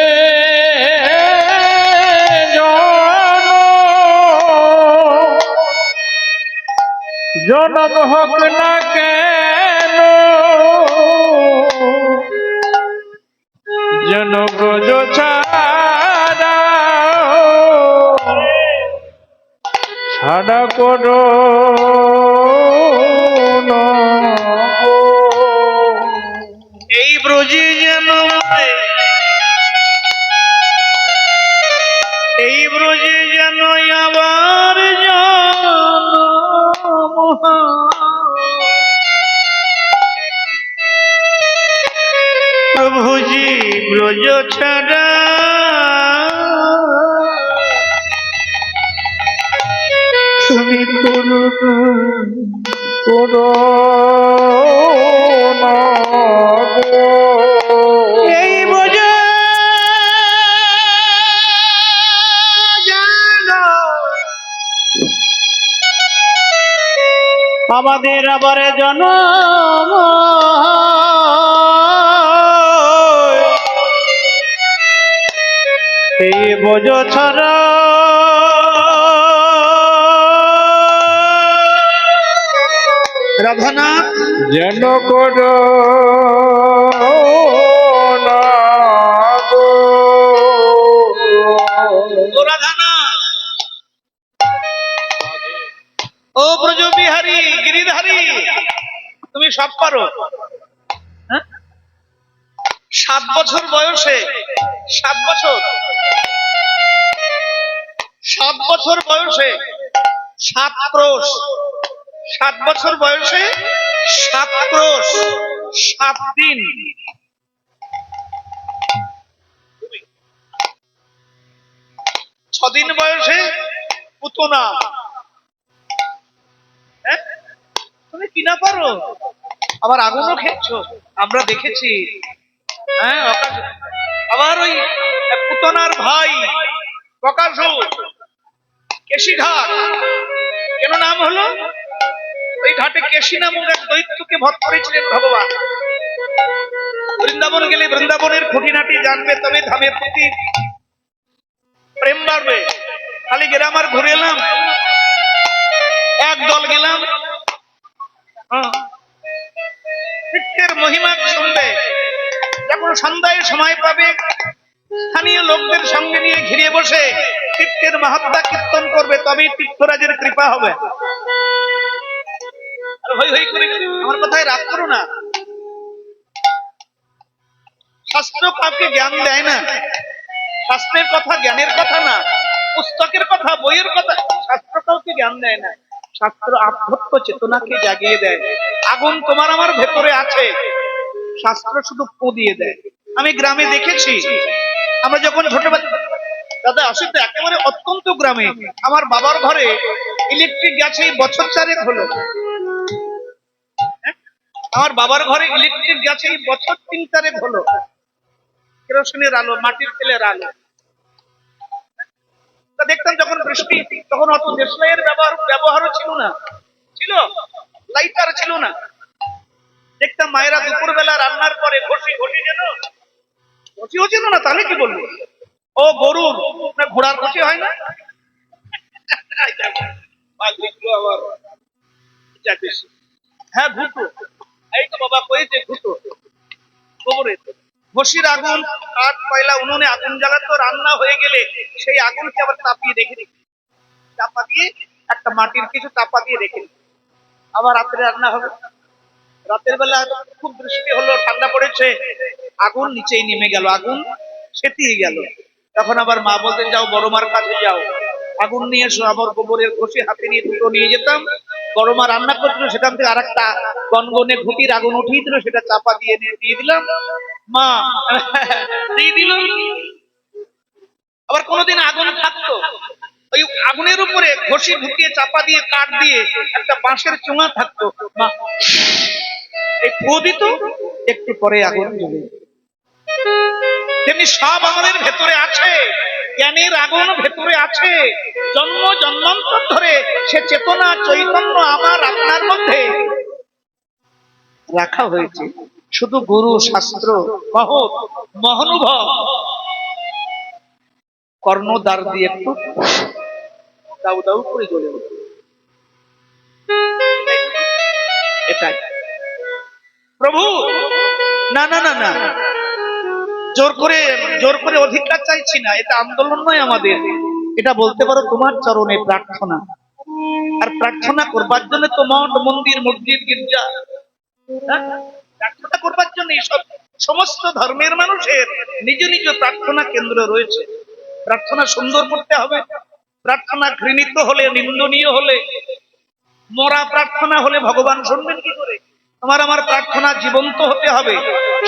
জনম হোক না কেন, যেন ব্রজ ছাড়া ছাড়া করো না গো। এই ব্রজে যেন এই ব্রজে যেন আবার জন্ম প্রভুজি ব্রজ ছাড়া তুমি করো না গো। এই ব্রজ আমাদের আবার জন্ম এই বোঝ ছাড়া রাধানাথ যেন করো না গো। ও রাধানাথ, ও ব্রজবিহারী গিরিধারী, তুমি সব পারো। হ্যাঁ? 7 বছর বয়সে 7 বছর বয়সে 7 ক্রোশ, 7 বছর বয়সে 7 ক্রোশ 7 দিন, 6 দিন বয়সে পুতনা। হ্যাঁ? তুমি কি না পারো, আবার আগুনও খেয়েছো, আমরা দেখেছি। হ্যাঁ, আবার ওই পুতনার ভাই বকাসুর কেশিঘাট, কেন নাম হলো? ওই ঘাটে কেশি নামক এক দৈত্যকে বধ করেছিলেন ভগবান। বৃন্দাবন গেলে বৃন্দাবনের খুঁটিনাটি জানবে, তবে ধামের প্রতি প্রেম বাড়বে। খালি গ্রাম আর ঘুরে এলাম, এক দল গেলাম, তীর্থের মহিমা শুনবে। যখন সন্ধ্যায় সময় পাবে, স্থানীয় লোকদের সঙ্গে নিয়ে ঘিরে বসে তীর্থের মাহাত্ম্য কীর্তন করবে, তবেই তীর্থরাজের কৃপা হবে। আর হই হই করে আমার কথায় রাগ করো না। শাস্ত্র কাউকে জ্ঞান দেয় না, শাস্ত্রের কথা জ্ঞানের কথা না, পুস্তকের কথা বইয়ের কথা। শাস্ত্র কাউকে জ্ঞান দেয় না, শাস্ত্র আধ্যাত্ম চেতনাকে জাগিয়ে দেয়। আগুন তোমার আমার ভেতরে আছে, শাস্ত্র শুধু ফু দিয়ে দেয়। আমি গ্রামে দেখেছি, আমরা যখন ছোটবেলা, দাদা আসলে তো একেবারে অত্যন্ত গ্রামে, আমার বাবার ঘরে ইলেকট্রিক গেছে এই বছর 4 হলো। আমার বাবার ঘরে ইলেকট্রিক গেছে এই বছর 3-4 হলো। কেরোসিনের আলো, মাটির তেলের আলো। তা দেখতাম যখন বৃষ্টি, তখন অত দেশলাইয়ের ব্যবহারও ছিল না, ছিল লাইটার ছিল না। দেখতাম মায়েরা দুপুরবেলা রান্নার পরে ঘষিও চেন না, তাহলে কি বলবো, ও গরুর না ঘোড়ার ঘষি হয় না, হ্যাঁ ঘুটো, এই তো বাবা কয়েছে ঘুটো, গোবরে ঘষির আগুন, কাঠ কয়লা উনুনে আগুন জ্বালাতো, রান্না হয়ে গেলে সেই আগুনকে আবার তাপিয়ে রেখে দিত, চাপা দিয়ে একটা মাটির কিছু চাপা দিয়ে রেখে দিত, আবার রাত্রে রান্না হবে। রাতের বেলা খুব বৃষ্টি হলো, ঠান্ডা পড়েছে, আগুন নিচেই নেমে গেল, আগুন সেতিয়ে গেল। তখন আবার মা বলতেন, যাও বড় মার কাছে যাও, আগুন নিয়ে এসো। আবার গোবরের ঘষি হাতে নিয়ে দুটো নিয়ে যেতাম, বড় মা রান্না করছিল, সেখান থেকে আর একটা গনগনে ঘুটির আগুন উঠিয়ে দিল, সেটা চাপা দিয়ে দিলাম, মা দিয়ে দিল। আবার কোনোদিন আগুন থাকতো, ওই আগুনের উপরে ঘষি ঢুকিয়ে চাপা দিয়ে কাঠ দিয়ে একটা বাঁশের চোঙা থাকতো, মা এই ফু দিত, একটু পরে আগুন জ্বলে। তেমনি সব আমাদের ভেতরে আছে, জ্ঞানের আগুন ভেতরে আছে, জন্ম জন্মান্তর ধরে সে চেতনা চৈতন্য আমার আপনার মধ্যে রাখা হয়েছে। শুধু গুরু শাস্ত্র মহানুভব কর্ণদ্বার দিয়ে একটু দাউ দাউ করে জ্বলে উঠে, এটাই প্রভু। না না না না, জোর করে অধিকার চাইছি না, এটা আন্দোলন নয় আমাদের, এটা বলতে পারো তোমার চরণে প্রার্থনা। আর প্রার্থনা করবার জন্য তো মঠ মন্দির মসজিদ গির্জা, প্রার্থনা করবার জন্য সব সমস্ত ধর্মের মানুষের নিজ নিজ প্রার্থনা কেন্দ্র রয়েছে। প্রার্থনা সুন্দর করতে হবে, প্রার্থনা ঘৃণিত হলে, নিন্দনীয় হলে, মরা প্রার্থনা হলে ভগবান শুনবেন কি করে? আমার প্রার্থনা জীবন্ত হতে হবে,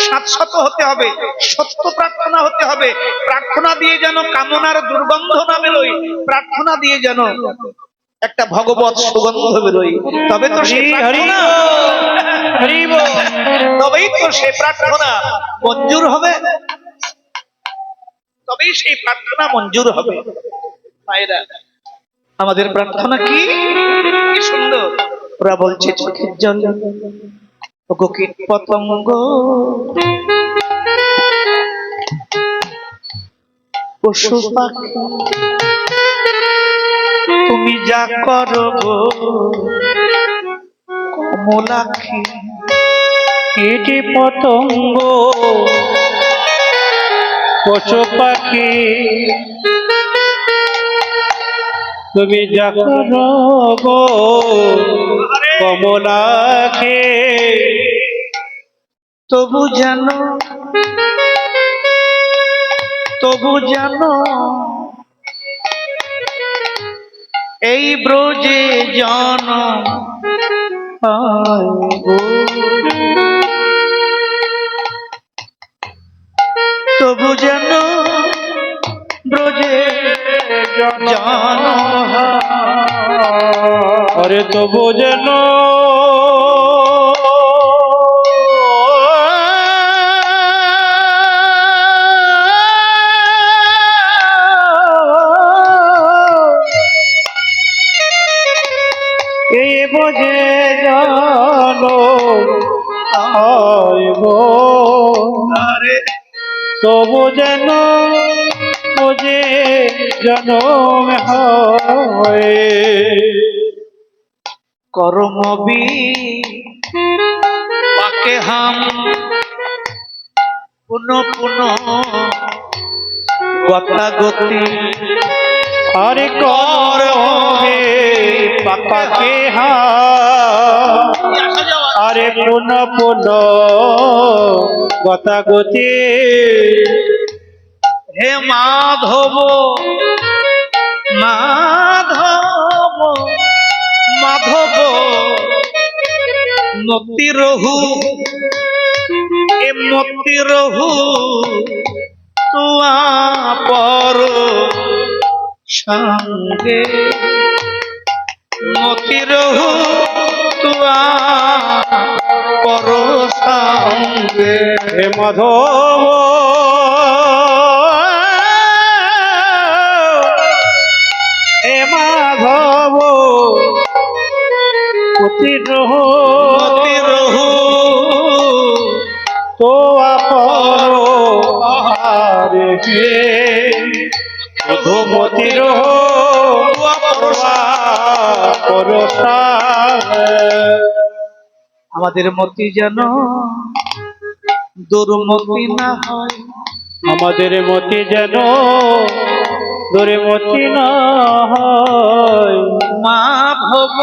শাশ্বত হতে হবে, সত্য প্রার্থনা হতে হবে। প্রার্থনা দিয়ে যেন কামনার দুর্গন্ধ না বেরোয়, প্রার্থনা দিয়ে যেন একটা ভগবত সুগন্ধ বেরোয়, তবে তো সে প্রার্থনা, তবেই তো সে প্রার্থনা মঞ্জুর হবে, তবেই সেই প্রার্থনা মঞ্জুর হবে। মায়েরা, আমাদের প্রার্থনা কি সুন্দর, ওরা বলছে চোখের জল, কীট পতঙ্গ পশু পাখি তুমি যা করো কমলাক্ষী, কীট পতঙ্গ পশু পাখি তুমি যা করো গো কমলাক্ষী, তবু জানো এই ব্রজে জনম হয় গো। তবু যেন ব্রজে জনম আরে তবু যেন এই বোঝে জানো আইব আরে তবু যেন বোঝে জনম হয় কর্মবি পাকে হাম পুনঃ পুনঃ গতাগতি আরে কর হবে পাকে হা আরে পুন পুন গতাগতি হে মাধব মাধব মাধব মতি রহু এ মতি রহু তুয়া পর সঙ্গে মতি রহু তুয়া পর সঙ্গে হে মাধব হে মাধব অতি রহ মতি রহু তো আপর আরে হে মধুমতি রহ পরসা আমাদের মতি যেন দুর্মতি না হয় আমাদের মতি যেন দূরে মতি না হয় মা ভব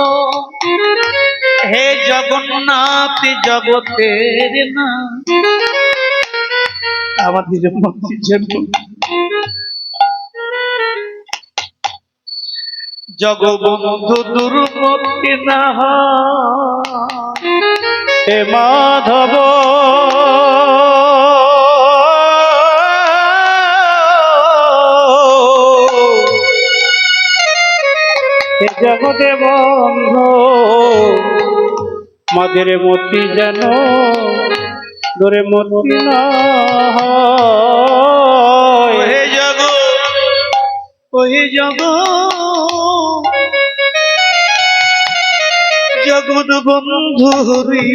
হে জগন্নাথ জগতের না আমাদের মতি যেন জগবন্ধু দুর্মতি না হয় হে মাধব হে জগতে বন্ধু মাদের মতি যেন দূরে মতি না হয় হে জগ ওহে জগ জগৎ বন্ধু হরি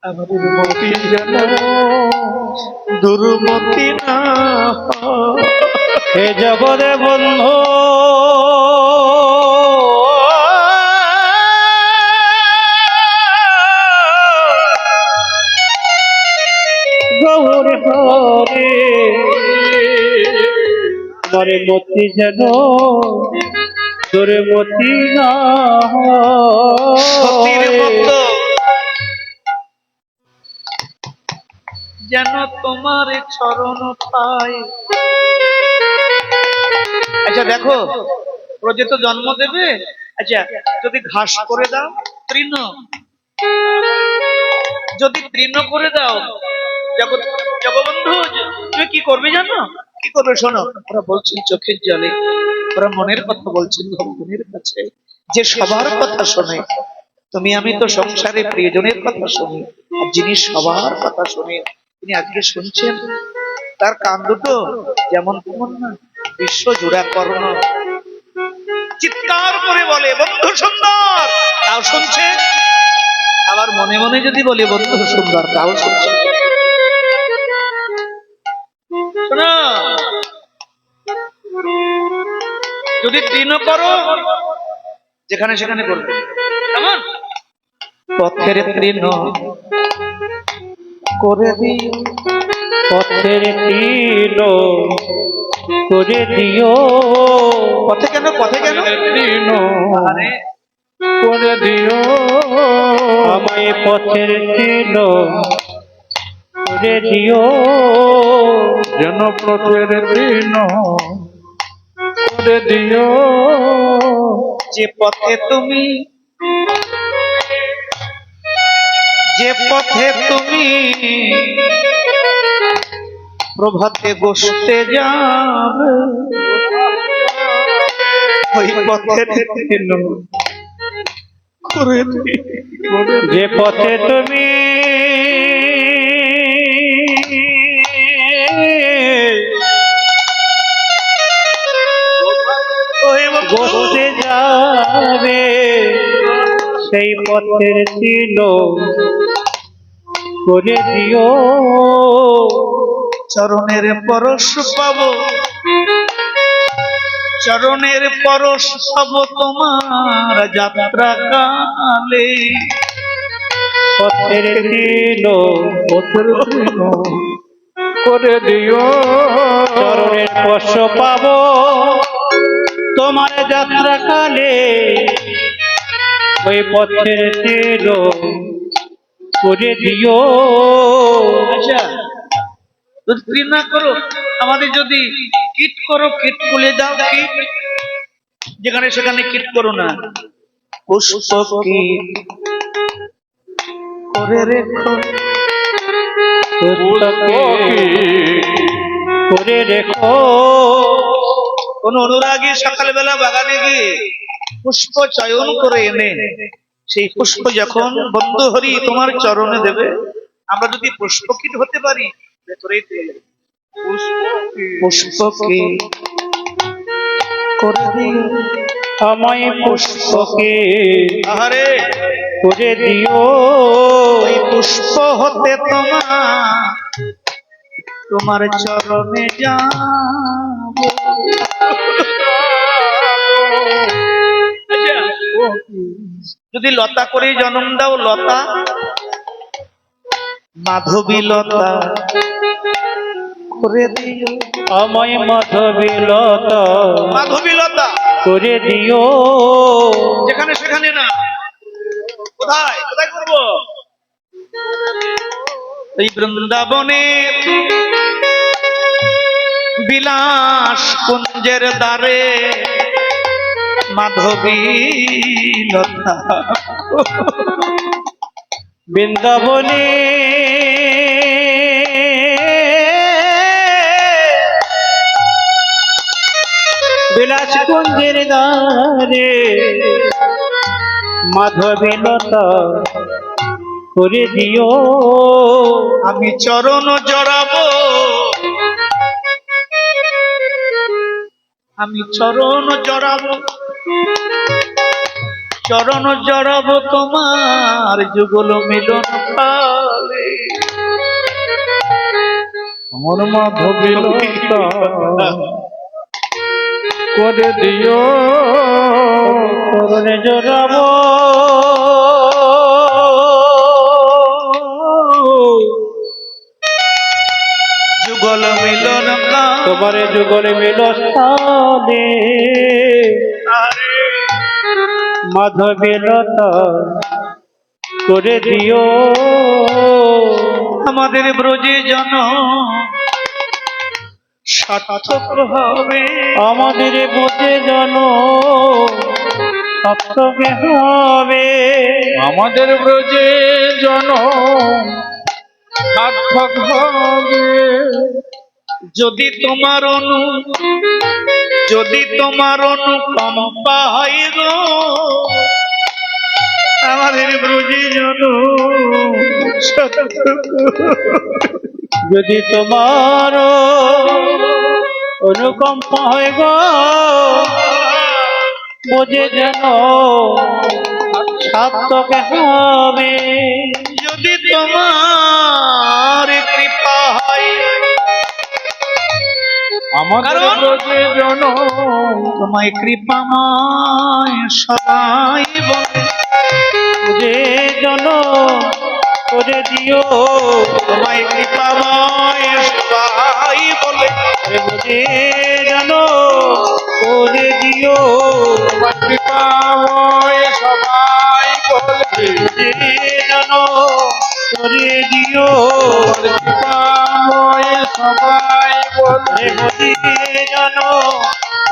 আমাদের মতি যেন দুর্মতি না হয়। হে জগতে বন্ধু গৌর হরে মরে মতি যেন তোরে মতি না সতীর মতো যেন তোমার চরণ পাই। আচ্ছা দেখো প্রজে তো জন্ম দেবে, আচ্ছা যদি ঘাস করে দাও তৃণ, যদি তৃণ করে দাও জগবন্ধু তুমি কি করবে জানো? কি করবে শোনো, ওরা বলছেন চোখের জলে, ওরা মনের কথা বলছেন ভগবানের কাছে, যে সবার কথা শোনে। তুমি আমি তো সংসারে প্রিয়জনের কথা শুনি, আর যিনি সবার কথা শোনেন তিনি আজকে শুনছেন। তার কান দুটো যেমন তেমন না, বিশ্ব জোড়া কর্ণ, চিৎকার করে বলে বন্ধু সুন্দর, তাও শুনছে। আবার মনে মনে যদি বলে বন্ধু সুন্দর, তাও শুনছে। শোনো, যদি তৃণ করো যেখানে সেখানে করবে, কেমন পথের তৃণ করে দিও, পথের তৃণ করে দিও, পথে কেন, পথে কেন তৃণ আরে করে দিও, আমায় পথের তৃণ করে দিও, যেন পথের তৃণ করে দিও। যে পথে তুমি প্রভাতে বসতে যাবে, ওই পথের দিন করে দিও। যে পথে তুমি বসতে যাবে, সেই পথের ছিল করে দিও। চরণের পরশ পাবো, চরণের পরশ পাবো তোমার যাত্রা কালে। পথের ছিল করে দিও। চরণের স্পর্শ পাবো তোমার যাত্রা কালে, ওই পথের ছিল করে দিও। আচ্ছা, যদি প্রিয় না করো, আমাদের যদি কিট করো, কিট খুলে দাও, কিট যেখানে সেখানে কিট করো না। পুষ্প কিট করে রেখো, করে রেখো। কোন অনুরাগী সকালবেলা বাগানে গিয়ে পুষ্প চয়ন করে এনে সেই পুষ্প যখন বন্ধু হরি তোমার চরণে দেবে, আমরা যদি পুষ্পকিট হতে পারি, ভেতরেই দিয়ে যাবে। পুষ্পকে করে দিও, আমায় পুষ্পকে আহারে করে দিও। ওই পুষ্প হতে তোমার চরণে যাব। যদি লতা করে জন্ম দাও, লতা মাধবী লতা করে দিও, আমায় মাধবীলতা মাধবী লতা করে দিও। যেখানে সেখানে না, কোথায় কোথায় করবো? এই বৃন্দাবনে বিলাস কুঞ্জের দ্বারে মাধবী লতা বৃন্দাবনে বিলাস কুঞ্জের দ্বারে মাধবীলতা করে দিও। আমি চরণ জড়াবো, আমি চরণ জড়াবো, চরণ জড়াবো তোমার যুগল মিলন কালে। আমার মাধবীলতা করে দিও। চরণে জড়াবো যুগল মিলন কালে, তোমার যুগল মিলস্থানে মাধবীলতা করে দিও। আমাদের ব্রজে জন সার্থক হবে, আমাদের বুঝে জানো সার্থক হবে। আমাদের ব্রজে জন সার্থক হবে। যদি তোমার অনুকম্পা হয় গো, আমাদের ব্রজে জন যদি তোমার অনুকম্প হয় গো, বুঝে যেন সার্থক হবে। যদি তোমার কৃপা হয়, আমাদের ব্রজে জন তোমায় কৃপাময় সদাই বলে, যে জন করে দিও। তোমায় কৃপাময় সদাই বলে, যে জন করে দিও। তোমায় কৃপাময় সবাই বলে, যে জন করে দিও। কৃপাময় সবাই বলে, যে জন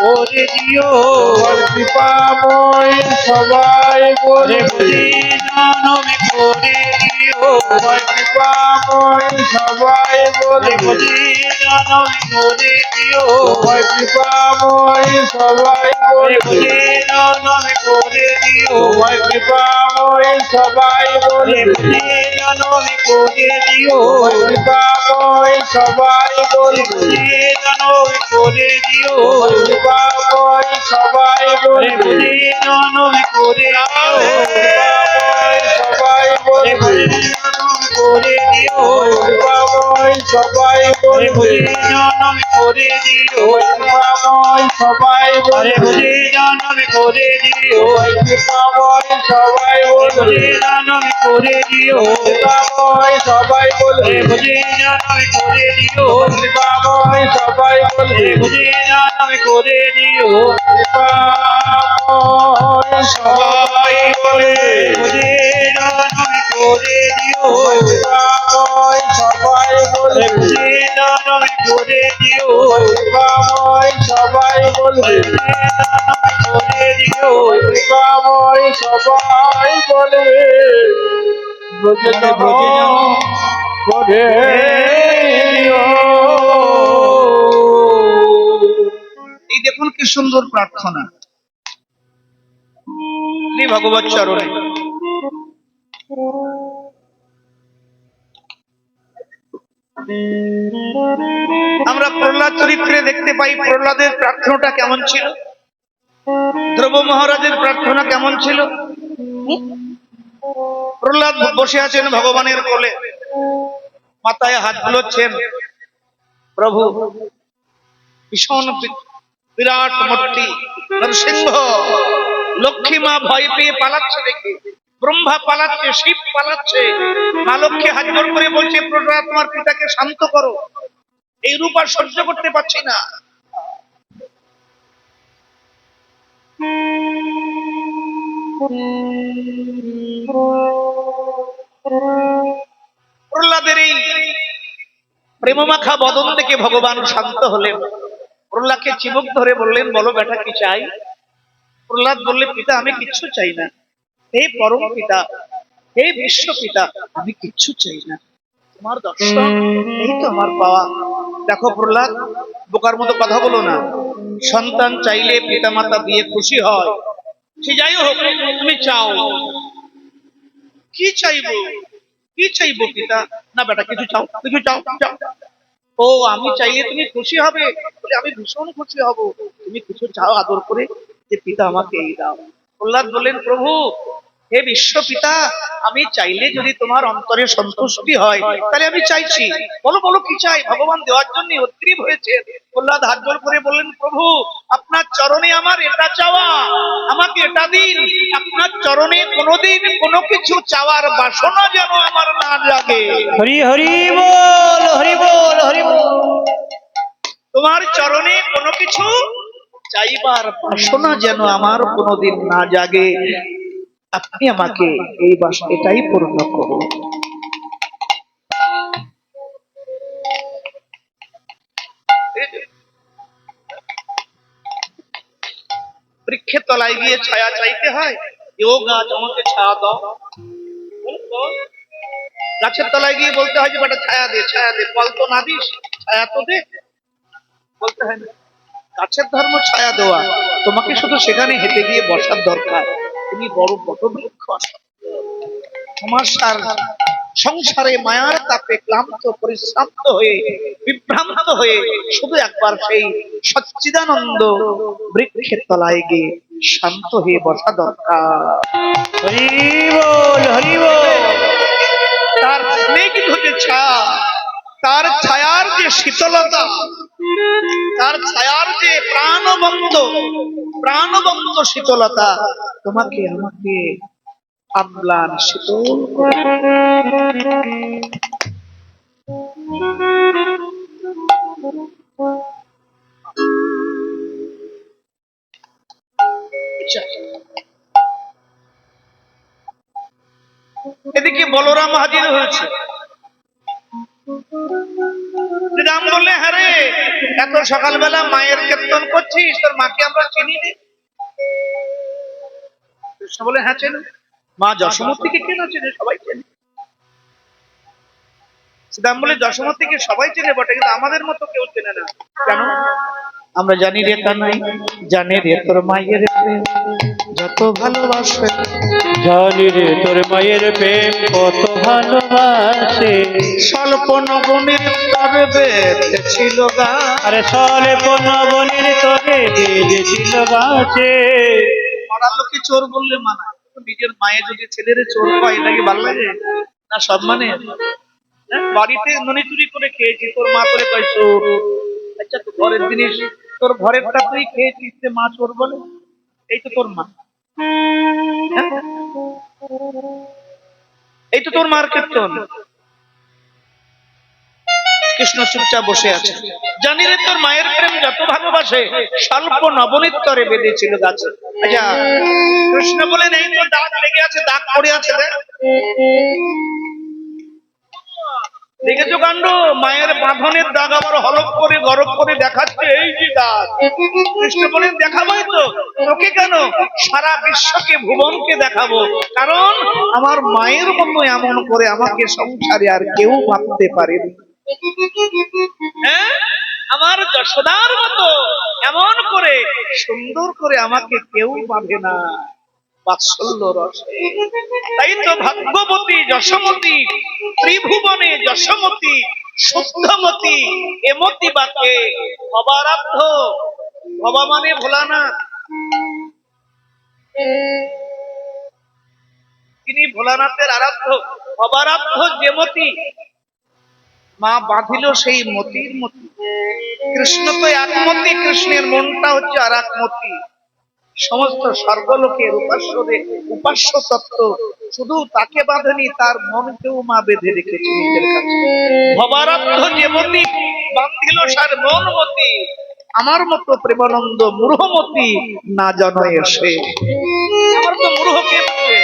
করে দিও তোমার কৃপাময় সবাই বলে বলি জনমে করে দিও তোমার কৃপাময় সবাই বলে বলি জনমে করে দিও তোমার কৃপাময় সবাই বলে বলি জনমে করে দিও তোমার কৃপাময় সবাই বলে বলি জনমে করে দিও তোমার কৃপাময় সবাই বলে বলি জনমে করে দিও তোমার কৃপাময় সবাই বলে বলি জনমে করে দিও কৃপাময় সবাই বলে বলি জনমে করে দিও কৃপাময় সবাই বলে বলি জনমে করে দিও কৃপাময় সবাই বলে বলি জনমে করে দিও কৃপাময় সবাই বলে বলি জনমে করে দিও কৃপাময় সবাই বলে বলি জনমে করে দিও কৃপাময় সবাই বলে বলি জনমে করে দিও কৃপাময় সবাই বলে বলি জনমে করে দিও কৃপাময় সবাই বলে বলি জনমে করে দিও কৃপাময় সবাই বলে করে দিও কৃপাময় সবাই বলে ব্রজজন করে দিও। এই দেখুন কি সুন্দর প্রার্থনা শ্রী ভগবত চরণে। আমরা প্রহ্লাদ চরিত্রে দেখতে পাই প্রহ্লাদের প্রার্থনাটা কেমন ছিল, ধ্রুব মহারাজের প্রার্থনা কেমন ছিল। প্রহ্লাদ বসে আছেন ভগবানের কোলে, মাথায় হাত বুলোচ্ছেন, প্রভু ভীষণ বিরাট মূর্তি নরসিংহ, লক্ষ্মী মা ভয় পেয়ে পালাচ্ছে দেখে, ব্রহ্মা পালাচ্ছে, শিব পালাচ্ছে, মা লক্ষ্মী হাত জোড় করে বলছে প্রহ্লাদ তোমার পিতাকে শান্ত করো, এই রূপ আর সহ্য করতে পারছি না। প্রহ্লাদের এই প্রেমমাখা বদন দেখে ভগবান শান্ত হলেন, প্রহ্লাদকে চিবুক ধরে বললেন বলো বেটা কি চাই। প্রহ্লাদ বললে পিতা আমি কিচ্ছু চাই না, হে পরম পিতা, হে বিশ্ব পিতা, আমি কিচ্ছু চাই না, তোমার দর্শন এই তো আমার পাওয়া। দেখো প্রহ্লাদ, বোকার মতো কথা বলো না, সন্তান চাইলে পিতা মাতা দিয়ে খুশি হয়, সে যাই হোক তুমি চাও। কি চাইবো, কি চাইবো পিতা, না বেটা কিছু চাও, কিছু চাও, চাও। ও আমি চাইলে তুমি খুশি হবে, বলে আমি ভীষণ খুশি হব, তুমি কিছু চাও আদর করে, যে পিতা আমাকে এই দাও। প্রহ্লাদ বললেন প্রভু, হে বিশ্ব পিতা, আমি চাইলে যদি তোমার অন্তরে সন্তুষ্টি হয় তাহলে আমি চাইছি, বলো বলো কি চাই। ভগবান দেওয়ার জন্য উদ্গ্রীব হয়েছে। প্রহ্লাদ হাত জোড় করে বললেন প্রভু আপনার চরণে আমার এটা চাওয়া, আমাকে এটা দিন, আপনার চরণে কোনোদিন কোনো কিছু চাওয়ার বাসনা যেন আমার না জাগে। হরি হরি বল হরি বল হরি বল। তোমার চরণে কোনো কিছু চাইবার বাসনা যেন আমার কোনোদিন না জাগে, আপনি আমাকে এই এটাই পূর্ণ করুন। বৃক্ষের তলায় গিয়ে ছায়া চাইতে হয়, ও গাছ আমাকে ছায়া দাও। গাছের তলায় গিয়ে বলতে হয় যে বেটা ছায়া দে, ছায়া দে, ফল তো না দিস, ছায়া তো দে, বলতে হয় না। গাছের ধর্ম ছায়া দেওয়া, তোমাকে শুধু সেখানে হেঁটে গিয়ে বসার দরকার। তুমি বড় বটবৃক্ষ, তোমার সংসারে মায়ার তাপে ক্লান্ত পরিশ্রান্ত হয়ে বিভ্রান্ত হয়ে শুধু একবার সেই সচ্চিদানন্দ বৃক্ষের তলায় গিয়ে শান্ত হয়ে বসা দরকার। হরি বল হরি বল। তার স্নেগ্ধ যে ছায়া, তার ছায়ার যে শীতলতা, তার ছায়ার যে প্রাণবন্ত শীতলতা তোমাকে আমাকে আম্লান শীতল করে। এদিকে বলরাম হাজির হয়েছে। রাম বললে হ্যাঁ রে, এত সকালবেলা মায়ের কীর্তন করছিস, তোর মাকে আমরা চিনি নি? কৃষ্ণ বলে হ্যাঁ চেন। মা যশোমতীকে কেন চেনে? সবাই চেনে। শ্রীরাম বলে যশোমতীকে সবাই চেনে বটে, কিন্তু আমাদের মতো কেউ চেনে না। কেন? আমরা জানি রে কানাই, জানি রে তোর মায়ের প্রেম যত ভালোবাসে, জানি রে তোর মায়ের প্রেম কত ভালোবাসে। স্বল্প নবনীর তবে বেঁধে ছিল গা। আরে স্বল্প নবনীর তোরে বেঁধেছিল গাছে। পাড়ার লোকে চোর বললে মানায়, নিজের মায়ে যদি ছেলেরে চোর কয়, এটা কি ভালো লাগে না? সম্মানে বাড়িতে ননি চুরি করে খেয়েছি, তোর মা করে কয় চোর। আচ্ছা, তো ঘরের জিনিস, তোর ঘরেরটা তুই খেয়েছিস, সে মা চোর বলে? এই তো তোর মা, হ্যাঁ? এই তো তোর মার কীর্তন। কৃষ্ণ চুপচাপ বসে আছে। জানি রে তোর মায়ের প্রেম যত ভালোবাসে, স্বল্প নবনীত তরে বেঁধেছিল গাছে। আচ্ছা, কৃষ্ণ বলেন এই তো দাগ লেগে আছে, দাগ পড়ে আছে, দেখ। দেখেছো কাণ্ড? মায়ের বাঁধনের দাগ আবার হলক করে গরব করে দেখাচ্ছে, এই যে দাগ। কৃষ্ণ বলেন দেখাবোই তো, তোকে কেন, সারা বিশ্বকে ভুবনকে দেখাবো। কারণ আমার মায়ের মতো এমন করে আমাকে সংসারে আর কেউ ভাবতে পারেনি। হ্যাঁ, আমার যশোদার মতো এমন করে সুন্দর করে আমাকে কেউ পাবে না বাৎসল্য রসে। তাই তো ভাগ্যবতী যশোমতী, ত্রিভুবনে যশোমতী, শুদ্ধমতী, এমতি বাকে ভবারাধ্য। ভবা মানে ভোলানাথ, তিনি ভোলানাথের আরাধ্য। ভবারাধ্য যেমতি, মা বাঁধিল সেই মতির মতি। কৃষ্ণ তো একমতি, কৃষ্ণের মনটা হচ্ছে আর একমতি। সমস্ত স্বর্গলোকের উপাস্য তত্ত্ব, শুধু তাকে বাঁধেনি, তার মনকেও মা বেঁধে রেখেছে নিজের কাছে। ভবারাধ্য যেমতি, বাঁধিল সার মন মতি। আমার মতো প্রেমানন্দ মূঢ়মতি না জানো এসে। আমার তো মূঢ় কে বুঝবে?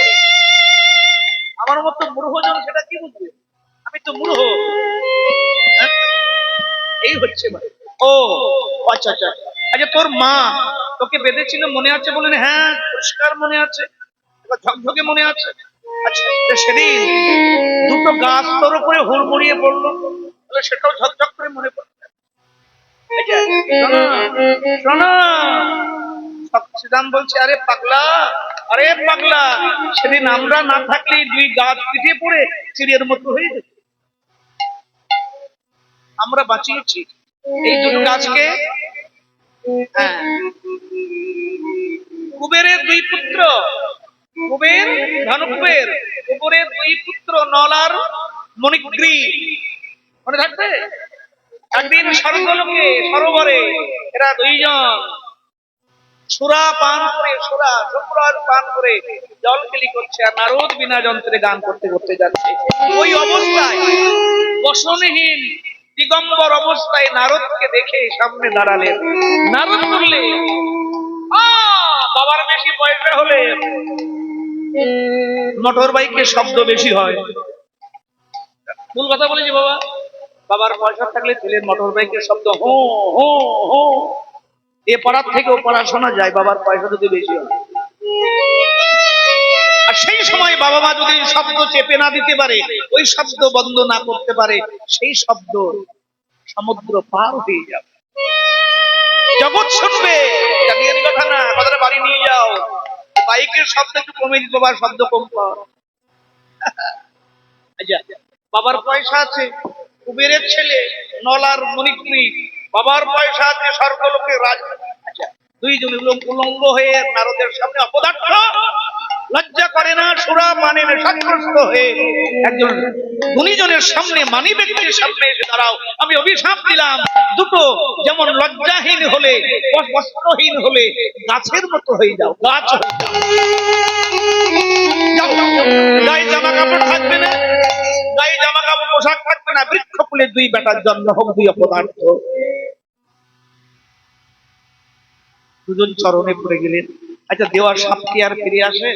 আমার মতো মূঢ়জন সেটা কি বুঝবে? আমি তো মূঢ়। হ্যাঁ? এই হচ্ছে ভাই। ও আচ্ছা আচ্ছা আচ্ছা, তোর মা তোকে বেঁধেছিল মনে আছে? বলেন হ্যাঁ, পরিষ্কার মনে আছে, ঝকঝকে মনে আছে। আচ্ছা, সেদিন দুটো গাছ তোর উপরে হুড়মুড়িয়ে পড়লো, সেটাও ঝকঝক করে মনে পড়ছে। শ্রীরাম বলছে আরে পাগলা, আরে পাগলা, সেদিন আমরা না থাকলে দুই গাছ পিঠে পড়ে চিড়িয়ার মতো হয়ে যেত। আমরা বাঁচিয়েছি এই দুটো গাছকে। হ্যাঁ, কুবেরের দুই পুত্র, কুবের ধনকুবের, কুবেরের দুই পুত্র নলার মণিগ্রী, মনে থাকবে? একদিন স্বর্গলোকে সরোবরে এরা দুইজন সুরা পান করে, সুরা শুক্রার পান করে জল খেলি করছে, আর নারদ বিনা যন্ত্রে গান করতে করতে যাচ্ছে। ওই অবস্থায় বসনহীন দিগম্বর অবস্থায় নারদকে দেখে সামনে দাঁড়ালেন। নারদ বললে বাবার বেশি পয়সা হলে মোটর বাইকের শব্দ বেশি হয়। ভুল কথা বলেছি বাবা, বাবার পয়সা থাকলে ছেলের মোটর বাইকের শব্দ হো হো হো, এ পাড়ার থেকেও পড়া শোনা যায় বাবার পয়সা যদি বেশি হয়। আর সেই সময় বাবা মা যদি শব্দ চেপে না দিতে পারে, ওই শব্দ বন্ধ না করতে পারে, সেই শব্দ সমুদ্র পার হয়ে যাবে, জগৎ শুনবে। জানিয়ে কথা না, কথাটা বাড়ি নিয়ে যাও। বাইকের শব্দ একটু কমে দিতে, বাবার শব্দ কম পাও। আচ্ছা, বাবার পয়সা আছে, কুবেরের ছেলে নলার মণিগ্রী, বাবার পয়সা আছে, স্বর্গলোকের রাজ। আচ্ছা, দুইজন উলঙ্গ হয়ে নারদের সামনে অপদার্থ, লজ্জা করে না, সুরা মানে সাক্ষরস্থ হয়ে একজন গুণীজনের সামনে, মানি ব্যক্তির সামনে এসে দাঁড়াও। আমি অভিশাপ দিলাম, দুটো যেমন লজ্জাহীন হলে, বস্ত্রহীন হলে গাছের মতো হয়ে যাও, গাছ হয়ে যাও। গায়ে জামা কাপড় থাকবে না, গায়ে জামা কাপড় পোশাক থাকবে না, বৃক্ষ ফুলে দুই বেটার জন্ম হোক, দুই অপদার্থ। দুজন চরণে পড়ে গেলেন। আচ্ছা, দেওয়ার সাপ কি আর ফিরে আসে?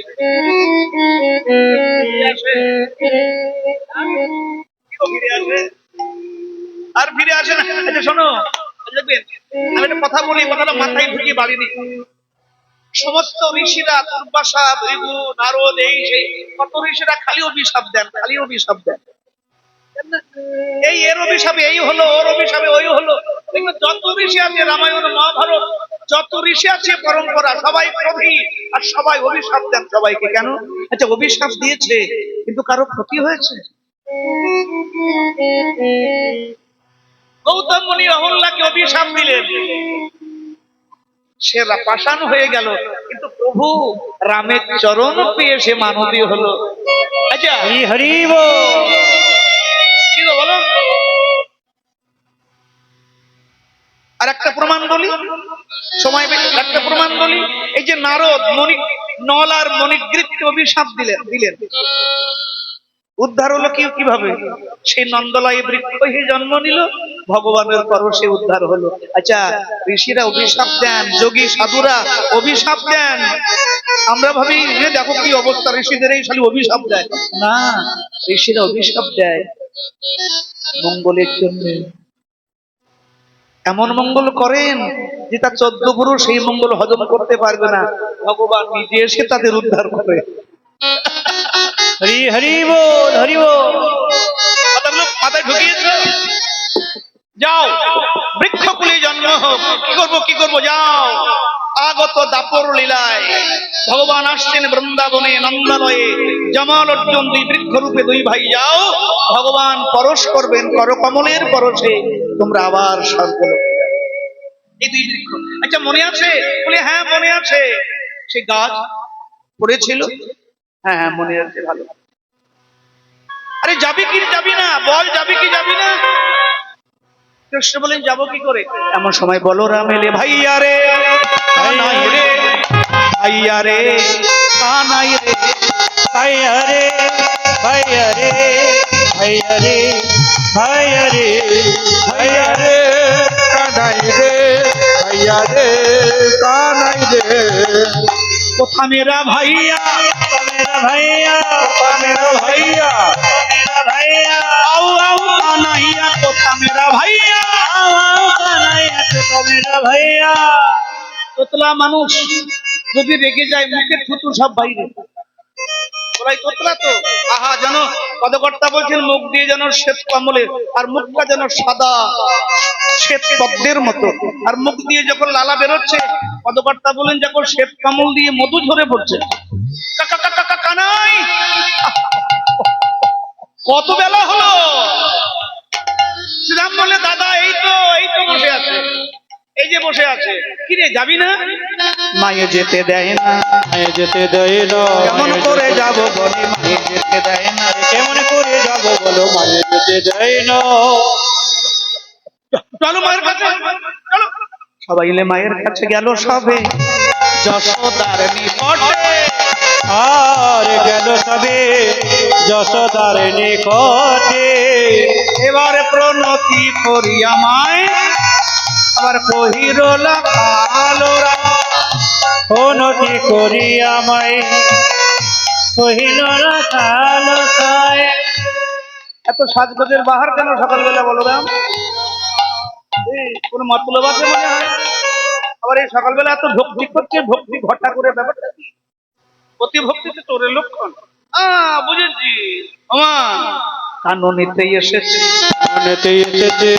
আর ফিরে আসে না। আচ্ছা শোনো, বুঝবেন। আমি একটা কথা বলি, কথাটা মাথায় ঢুকিয়ে বাড়িনি। সমস্ত ঋষিরা দুর্বাসা, ভৃগু, নারদ, এই সেই কত ঋষিরা খালি অভিশাপ দেন, খালি অভিশাপ দেন। এই এর অভিশাপে এই হলো, ওর অভিশাপে ওই হলো। দেখবেন যত ঋষি আছে রামায়ণ মহাভারত, যত ঋষি আছে পরম্পরা, সবাই ক্রোধী আর সবাই অভিশাপ দেন সবাইকে। কেন? আচ্ছা, অভিশাপ দিয়েছে কিন্তু কারো ক্ষতি হয়েছে? গৌতম মুনি অহল্যাকে অভিশাপ দিলেন, সে পাষাণ হয়ে গেল, কিন্তু প্রভু রামের চরণ পেয়ে সে মানবী হলো। আচ্ছা, হরি হরি বল। কি গো বলো? আর একটা প্রমাণ বলি, সময় একটা প্রমাণ বলি। এই যে নারদ নল আর মণিগ্রীবকে অভিশাপ দিলেন, উদ্ধার হলো কিভাবে? সেই নন্দলায় বৃক্ষ হয়ে জন্ম নিল, ভগবানের পরশে উদ্ধার হলো। আচ্ছা, ঋষিরা অভিশাপ দেন, যোগী সাধুরা অভিশাপ দেন। আমরা ভাবি যে দেখো কি অবস্থা, ঋষিদের এই খালি অভিশাপ দেয় না। ঋষিরা অভিশাপ দেয় মঙ্গলের জন্য। এমন মঙ্গল করেন যে তার 14 গুরু সেই মঙ্গল হজম করতে পারবে না, ভগবান নিজে এসে তাদের উদ্ধার করে। হরি হরি বল, হরি বল। কথাগুলো মাথায় ঢুকিয়েছে। যাও, বৃক্ষকুলে জন্ম হোক, কি করবো যাও। আগত দাপর লীলায় ভগবান আসছেন বৃন্দাবনে নন্দনয়ে, জমাল অর্জুন দুই বৃক্ষ রূপে দুই ভাই, যাও ভগবান পরশ করবেন করকমলের পরশে, তোমরা আবার স্বর্গলোকে যাবে। এই দুই বৃক্ষ। আচ্ছা, মনে আছে? বলে হ্যাঁ মনে আছে। সে গাছ পড়েছিল, হ্যাঁ মনে আছে, ভালো। আরে যাবি কি যাবি না বল, যাবি কি যাবি না? কৃষ্ণ বলেন যাবো কি করে? এমন সময় বলরাম এলে, ভাইয়া রে কানাই রে, ভাইয়া রে কানাই রে, ভাইয়া রে, ভাইয়া রে, ভাইয়া রে, ভাইয়া রে, ভাইয়া রে কানাই রে, ভাইয়া রে কানাই রে, কোথা মেরা ভাইয়া, মেরা ভাইয়া, মেরা ভাইয়া, মেরা ভাইয়া, আউ আউ কানাইয়া, কোথা মেরা ভাইয়া। কানাইয়া তো মেরা ভাইয়া। তোতলা মানুষ যদি রেগে যায়, মুখে থুতু সব বাইরে। ওরাই তোতলা তো। আহা, জানো পদকর্তা বলছেন মুখ দিয়ে যেন শ্বেত কমলের, আর মুখটা যেন সাদা শ্বেত পদ্মের মতো, আর মুখ দিয়ে যখন লালা বেরোচ্ছে, পদকর্তা বলেন যখন শ্বেত কমল দিয়ে মধু ঝরে পড়ছে। কাকা কাকা কাকা কানাই, কত বেলা হলো? শ্রীরাম বলে দাদা এই তো বসে আছে, এই যে বসে আছে। কি রে, যাবি না? মায়ে যেতে দেয় না, মায়ে যেতে দেয় না, কেমন করে যাব বলি, মায়ে যেতে দেয় না। কেমন করে যাব বলো, মায়ে যেতে দেয় না। চলো মায়ের কাছে, চলো। সবাই এলে মায়ের কাছে গেল সবে, যশোদার নিকটে। আর গেল সবে যশোদার নিকটে। এবারে প্রণতি করিয়া মায় আবার কহিরোলা কালোরা, প্রণতি করিয়া মাই কহিল কালো সায়। এত সাজগোজের বাহার কেন সকালবেলা বলো রাম? কোন মতলব আছে মনে হয়? আবার এই সকালবেলা এত ভক্তি করছে, ভক্তি ঘটা করে ব্যাপারটা কি? অতি ভক্তিতে তোরের লক্ষণ। বুঝেছি। ওমা, কাননিতে এসেছে, কাননেতে এসেছে,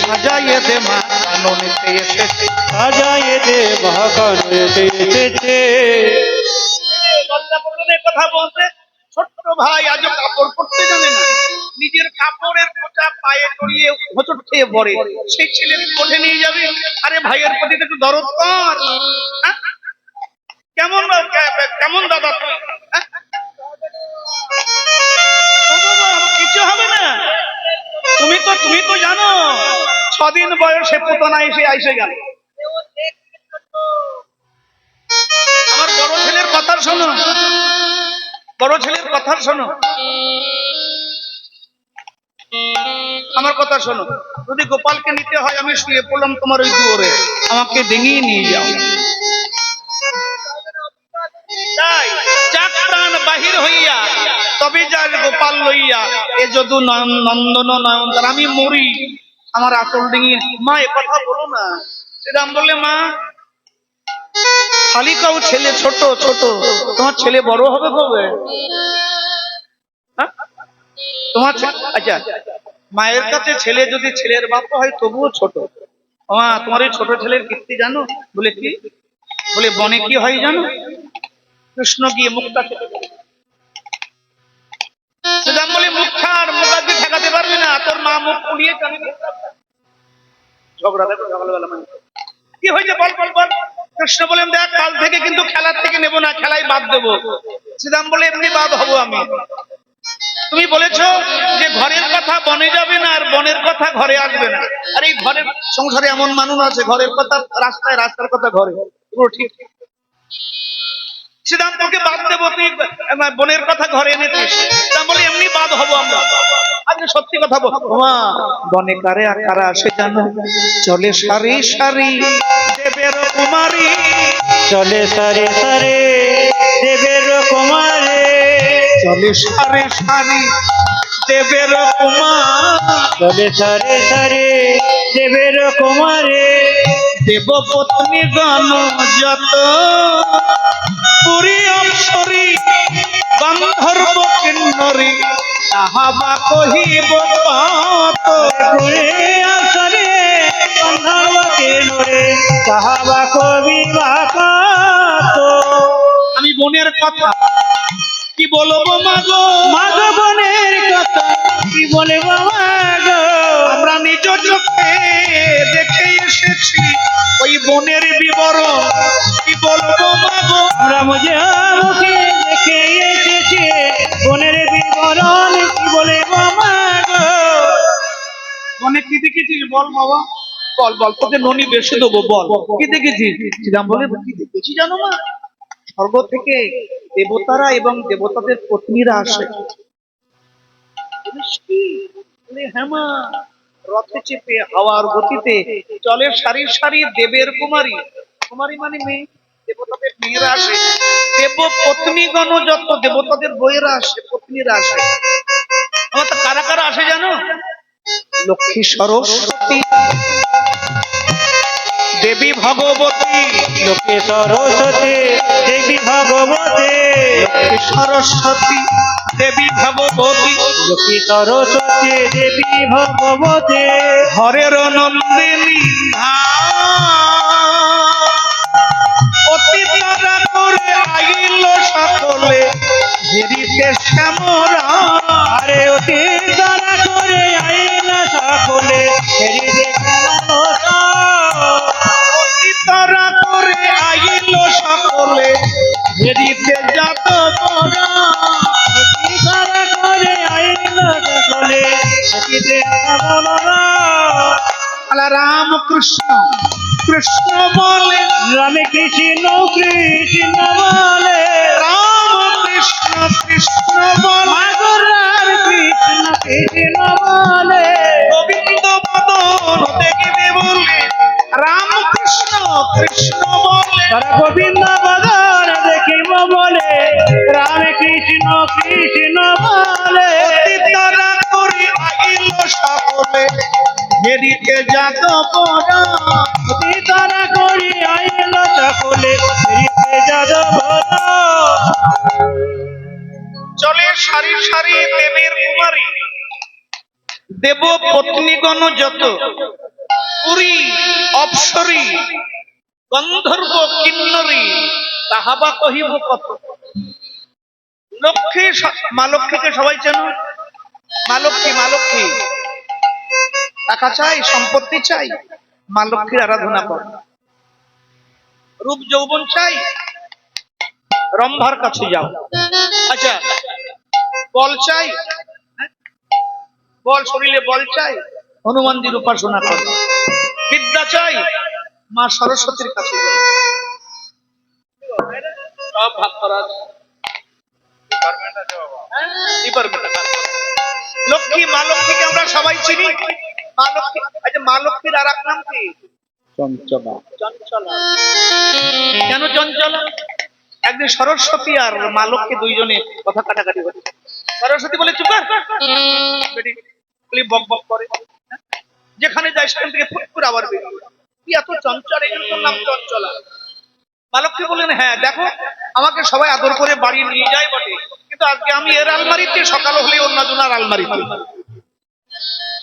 সাজাইয়ে দে মা, কাননিতে এসেছে। সাজাইয়ে দে মা, কাননেতে এসেছে। লজ্জা করবে না কথা বলতে? ছোট্ট ভাই আজও কাপড় পরতে জানে না, নিজের কাপড়ের খোঁচা পায়ে জড়িয়ে হোঁচট খেয়ে পড়ে। সেই ছেলে কোঠে নিয়ে যাবে? আরে ভাইয়ের প্রতি একটু দরদ কর। হ্যাঁ? কেমন দাদা তুই? হ্যাঁ? ও বাবা, কিছু হবে না। তুমি তো জানো 6 দিন বয়সে পুতনা এসে গেল। আমার বড় ছেলের কথা শোনো, বড় ছেলের কথা শোনো, আমার কথা শোনো। যদি গোপালকে নিতে হয়, আমি শুয়ে পড়লাম তোমার ওই দুয়ারে, আমাকে ডিঙিয়ে নিয়ে যাও। তাই যাক প্রাণ বাহির হইয়া, তবে যার গোপাল লইয়া, এ যদু নন্দন নয়ন। আমি মরি, আমার আঁচল ডিঙিয়ে, মা এ কথা বলো না। শ্রীরাম বললে, মা খালি কাউ ছেলে ছোট ছোট, তোমার ছেলে বড় হবে কবে? হ্যাঁ? তোমার আচ্ছা, মায়ের কাছে ছেলে যদি ছেলের বাপ হয় তবুও ছোট। মা তোমার এই ছোট ছেলের কীর্তি জানো? বলে কি? বলে বনে কি হয় জানো? কৃষ্ণ গিয়ে মুক্তা খেতে বলে। শ্রীরাম বলে, মুখ ছাড়, মুখ আজকে ঠেকাতে পারবি না, তোর মা মুখ পুড়িয়ে জানি ঝগড়া দেখো সকালবেলা। মানে কি হয়েছে বল বল বল। কৃষ্ণ বলেন, দেখ কাল থেকে কিন্তু খেলার থেকে নেবো না, খেলাই বাদ দেবো। শ্রীরাম বলে, এমনি বাদ হবো আমি। তুমি বলেছো যে ঘরের কথা বনে যাবে না, আর বনের কথা ঘরে আসবে না। আর এই ঘরের সংসারে এমন মানুষ আছে, ঘরের কথা রাস্তায়, রাস্তার কথা ঘরে। পুরো ঠিক। শ্রীরাম তোকে বাদ দেবো, তুই বনের কথা ঘরে এনেছিস। শ্রীরাম বলে, এমনি বাদ হবো আমরা। আজকে সত্যি কথা বল। মা বনে কারে আর কারা আসে জানো? চলে সারি সারি দেবের কুমারী, চলে সারে সারে দেবের কুমারে, চলে সারি সারি দেবের কুমার, চলে সারে সারে দেবের কুমারে, দেবপত্নী গণ যত, পুরী অপ্সরী গন্ধর্ব কিন্নরী, তাহাবা কহিব কত। ঘুরে আসরে গন্ধর্ব কিন্নরে, তাহাবা কবি বাকত। আমি বনের কথা কি বলবো মাগো, মাগো বনের কথা কি বলব মাগো, আমরা নিজ চোখে দেখে এসেছি ওই বনের বিবরণ, কি বলবো মাগো। আমরা মুখে মুখে দেখে এসেছি বনের বিবরণ, কি বলব মাগো। বনে কি দেখেছিস বল বাবা, বল বল, তোকে ননি বেশি দেবো, বল কি দেখেছিস? শ্রীরাম বলে, কি দেখেছি জানো মা? স্বর্গ থেকে দেবতারা এবং দেবতাদের পত্নীরা আসে। বলিস কি? বলে, হ্যাঁ মা, রথে চেপে হাওয়ার গতিতে চলে সারি সারি দেবের কুমারী, কুমারী মানে মেয়ে, দেবতাদের মেয়েরা আসে। দেব পত্নীগণ যত, দেবতাদের বইয়েরা আসে, পত্নীরা আসে। আমার তো কারা কারা আসে জানো? লক্ষ্মী সরস্বতী, দেবী ভগবতী, লোকে সরস্বতী দেবী ভগবতী, লক্ষ্মী সরস্বতী দেবী ভগবতী, লোকে সরস্বতী দেবী ভগবতী, হরের নন্দিনী অতি তারা করে আইল সকলে, হেরিতে শ্যামরা। আরে অতি তারা করে আইলা সকলে, হেরিতে শ্যামরা। অতি তারা করে আইল সকলে, হেরিতে যাদবরা। অতি তারা করে আইলা সকলে, হেরিতে শ্যামরা। আলা রাম কৃষ্ণ কৃষ্ণ বলে, রামে কৃষ্ণ কৃষ্ণ বলে, রাম কৃষ্ণ কৃষ্ণ বলে, মাগো রাম কৃষ্ণ কৃষ্ণ বলে, গোবিন্দ বদন দেখিবে বলে, রাম কৃষ্ণ কৃষ্ণ বলে। তারা গোবিন্দ বদন দেখিব বলে, রাম কৃষ্ণ কৃষ্ণ বলে। অতি তারা করে আইল সকলে, হেরিতে যাদবরা। অতি তারা করি আইল সকলে, হেরিতে যাদবরা। চলে সারি সারি দেবের কুমারী, দেব পত্নীগণ যত, পুরী অপ্সরী গন্ধর্ব কিন্নরী, তাহাবা কহিব কত। লক্ষ্মী, মা লক্ষ্মীকে সবাই চেনো? মা লক্ষ্মী, মা লক্ষ্মী টাকা চাই, সম্পত্তি চাই, মা লক্ষ্মীর আরাধনা কর। রূপ যৌবন চাই, রম্ভার কাছে যাও। আচ্ছা, বল চাই, বল শরীরে বল চাই, হনুমানজির উপাসনা কর। বিদ্যা চাই, মা সরস্বতীর কাছে যাও। সব ভাগ করা আছে। ডিপার্টমেন্ট আছে। লক্ষ্মী, মা লক্ষ্মীকে আমরা সবাই চিনি। মা লক্ষ্মী, আচ্ছা মা লক্ষ্মীর আর এক নাম কি? চঞ্চলা। চঞ্চলা। কেন চঞ্চলা? একদিন সরস্বতী আর মা লক্ষ্মী দুইজনে কথা কাটাকাটি হচ্ছে। সরস্বতী বলে, চুপ কর, বেটি বক বক করে। যেখানে যায় সেখান থেকে ফুট করে আবার বেরিয়ে যায়। কি এত চঞ্চল, এই জন্য তোর নাম চঞ্চলা। বালকটি বললেন, হ্যাঁ দেখো, আমাকে সবাই আদর করে বাড়ি নিয়ে যায় বটে, কিন্তু আজকে আমি এর আলমারিতে, সকাল হলে অন্য জনার আলমারিতে।